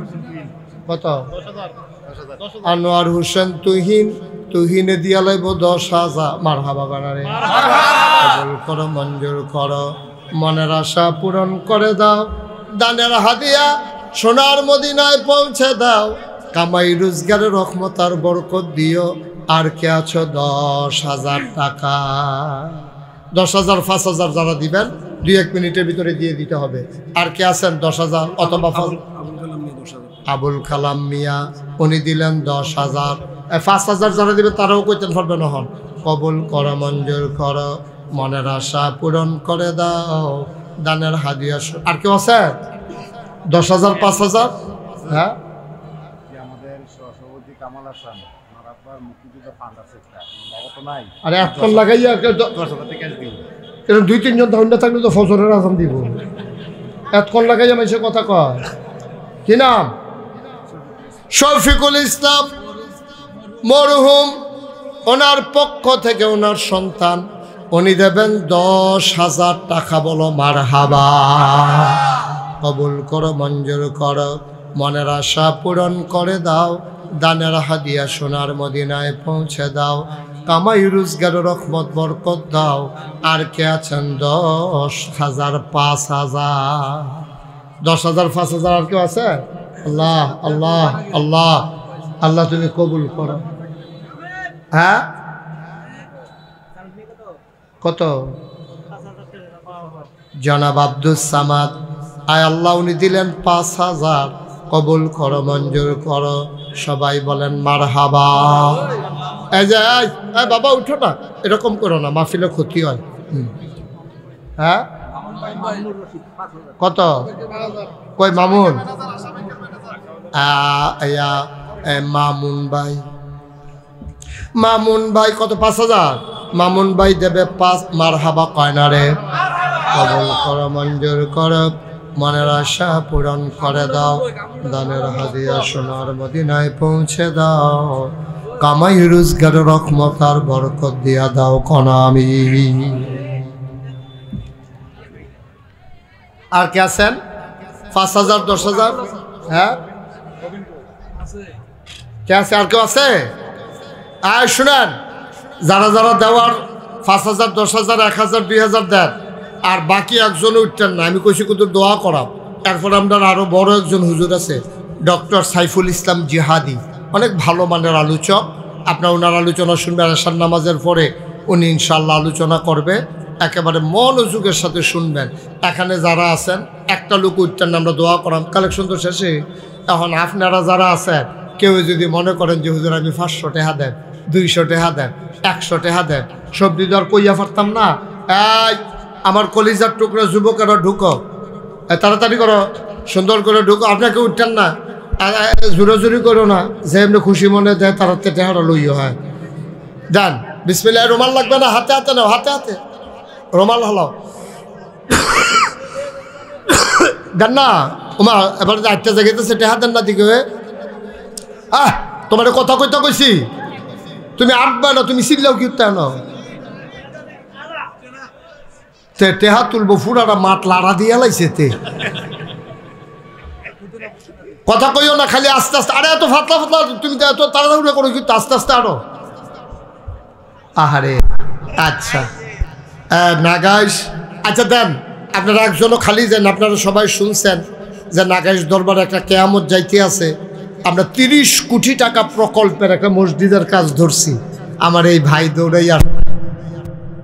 কত? আনোয়ার হোসেন তুহিন, তুহিনে দিয়া লাইব 10,000। মারহাবা বানারে। কবুল করো, মঞ্জুর করো, মনের আশা পূরণ করে দাও, দানের হাদিয়া সোনার মদিনায় পৌঁছে দাও। কামাই রোজগারের রহমত আর বরকত দিও। আর কে আছো? 10,000 টাকা। 10,000, 5,000 যারা দিবেন 2-1 মিনিটের ভিতরে দিয়ে দিতে হবে। আর কে আছেন? 10,000 অথবা আবুল কালাম মিয়া, উনি দিলেন 10,000। 5,000 যারা দিবে তারাও কইতেন পারবে না। হন কবুল করো, মঞ্জুর করো, মনের আশা পূরণ করে দাও, দানের হাদিয়া। আর কেউ আছে? 10,000, 5,000। হ্যাঁ, আরে এতক্ষণ লাগাইয়া 2-3 জন ধাউন্ডা থাকলে তো ফজরের আজান দিব। এতক্ষণ লাগাইয়া মানুষের কথা কয়। কি নাম? শফিকুল ইসলাম মরহুম, ওনার পক্ষ থেকে ওনার সন্তান, উনি দেবেন 10,000 টাকা। বলো মারহাবা। কবুল করো, মঞ্জুর করো, মনের আশা পূরণ করে দাও, দানের হাদিয়া সোনার মদিনায় পৌঁছে দাও, কামাই রোজগার রহমত বরকত দাও। আর কে আছেন 10,000 5,000 10,000 5,000 আর কেউ আছে? আল্লাহ আল্লাহ আল্লাহ আল্লাহ তুমি কবুল করো। হ্যাঁ কত? জনাব আব্দুল সামাদ, আয় আল্লাহ উনি দিলেন 5,000, কবুল করো, মঞ্জুর করো। সবাই বলেন মারহাবা। এই যে এই বাবা উঠো না, এরকম করো না, মাহফিলে ক্ষতি হয়। হ্যাঁ কত? কই মামুন? মামুন ভাই, মামুন ভাই কত? 5,000। মামুন ভাই দেবে 5। মারহাবা কয় না রে? কবুল করো, মঞ্জুর করো, মনের আশা পূরণ করে দাও। দানের হাদিয়া সোনার মদিনায় পৌঁছে দাও, কামাই রোজগার রহমত আর বরকত দিয়া দাও কনা আমি। আর কে আছেন? 5,000 10,000? হ্যাঁ কে আছে? আর কেউ আছে? আর শুনেন, যারা যারা দেওয়ার 5,000 10,000 1,000 2,000 দেন, আর বাকি একজন উঠতেন না। আমি কইছি কিন্তু দোয়া করা। এরপর আপনার আরো বড় একজন হুজুর আছে, ডক্টর সাইফুল ইসলাম জিহাদি, অনেক ভালো মানের আলোচক। আপনার ওনার আলোচনা শুনবেন আশার নামাজের পরে, উনি ইনশাল্লাহ আলোচনা করবে, একেবারে মনোযোগের সাথে শুনবেন। এখানে যারা আছেন একটা লোক উঠতেন না, আমরা দোয়া করাম কালেকশন তো শেষে। এখন আপনারা যারা আছেন কেউ যদি মনে করেন যে হুজুর আমি 500 টাকা দেন, 200 টাকা দেন, 100 টাকা দেন, সবজি তো আর কইয়া পারতাম না। এই আমার কলিজার টুকরা যুবকেরা ঢুকো, তাড়াতাড়ি করো, সুন্দর করে ঢুকো। আপনাকে উঠতেন না, জোরাজুরি করো না, যে এমনি খুশি মনে দেয় তাড়াতাড়ি টেহারা লইও। হয় দেন, বিসমিল্লাহ। রুমাল লাগবে না, হাতে হাতে নাও, হাতে হাতে রুমাল হলো দেন না। ওমা এবার 8টা জায়গাতে টেহা দেন না দিকে। তোমার কথা কইতে কইছি, তুমি আটবা না, তুমি চিল্লাও কি উঠতে না। টেহা তুলবো, ফুরাটা মাঠ লাড়া দিয়ে লাইছে তে। কথা কইও না, খালি আস্তে আস্তে। আরে এত ফাতলা ফাতলা তুমি এত তাড়াতাড়ি করো, কিন্তু আস্তে আস্তে আরো। আহারে আচ্ছা নাগাইশ। আচ্ছা দেন, আপনারা একজনও খালি যান। আপনারা সবাই শুনছেন যে নাগাইশ দরবারে একটা কেয়ামত যাইতে আছে। আমরা 30 কোটি টাকা প্রকল্পের একটা মসজিদের কাজ ধরছি। আমার এই ভাই দৌড়াইয়া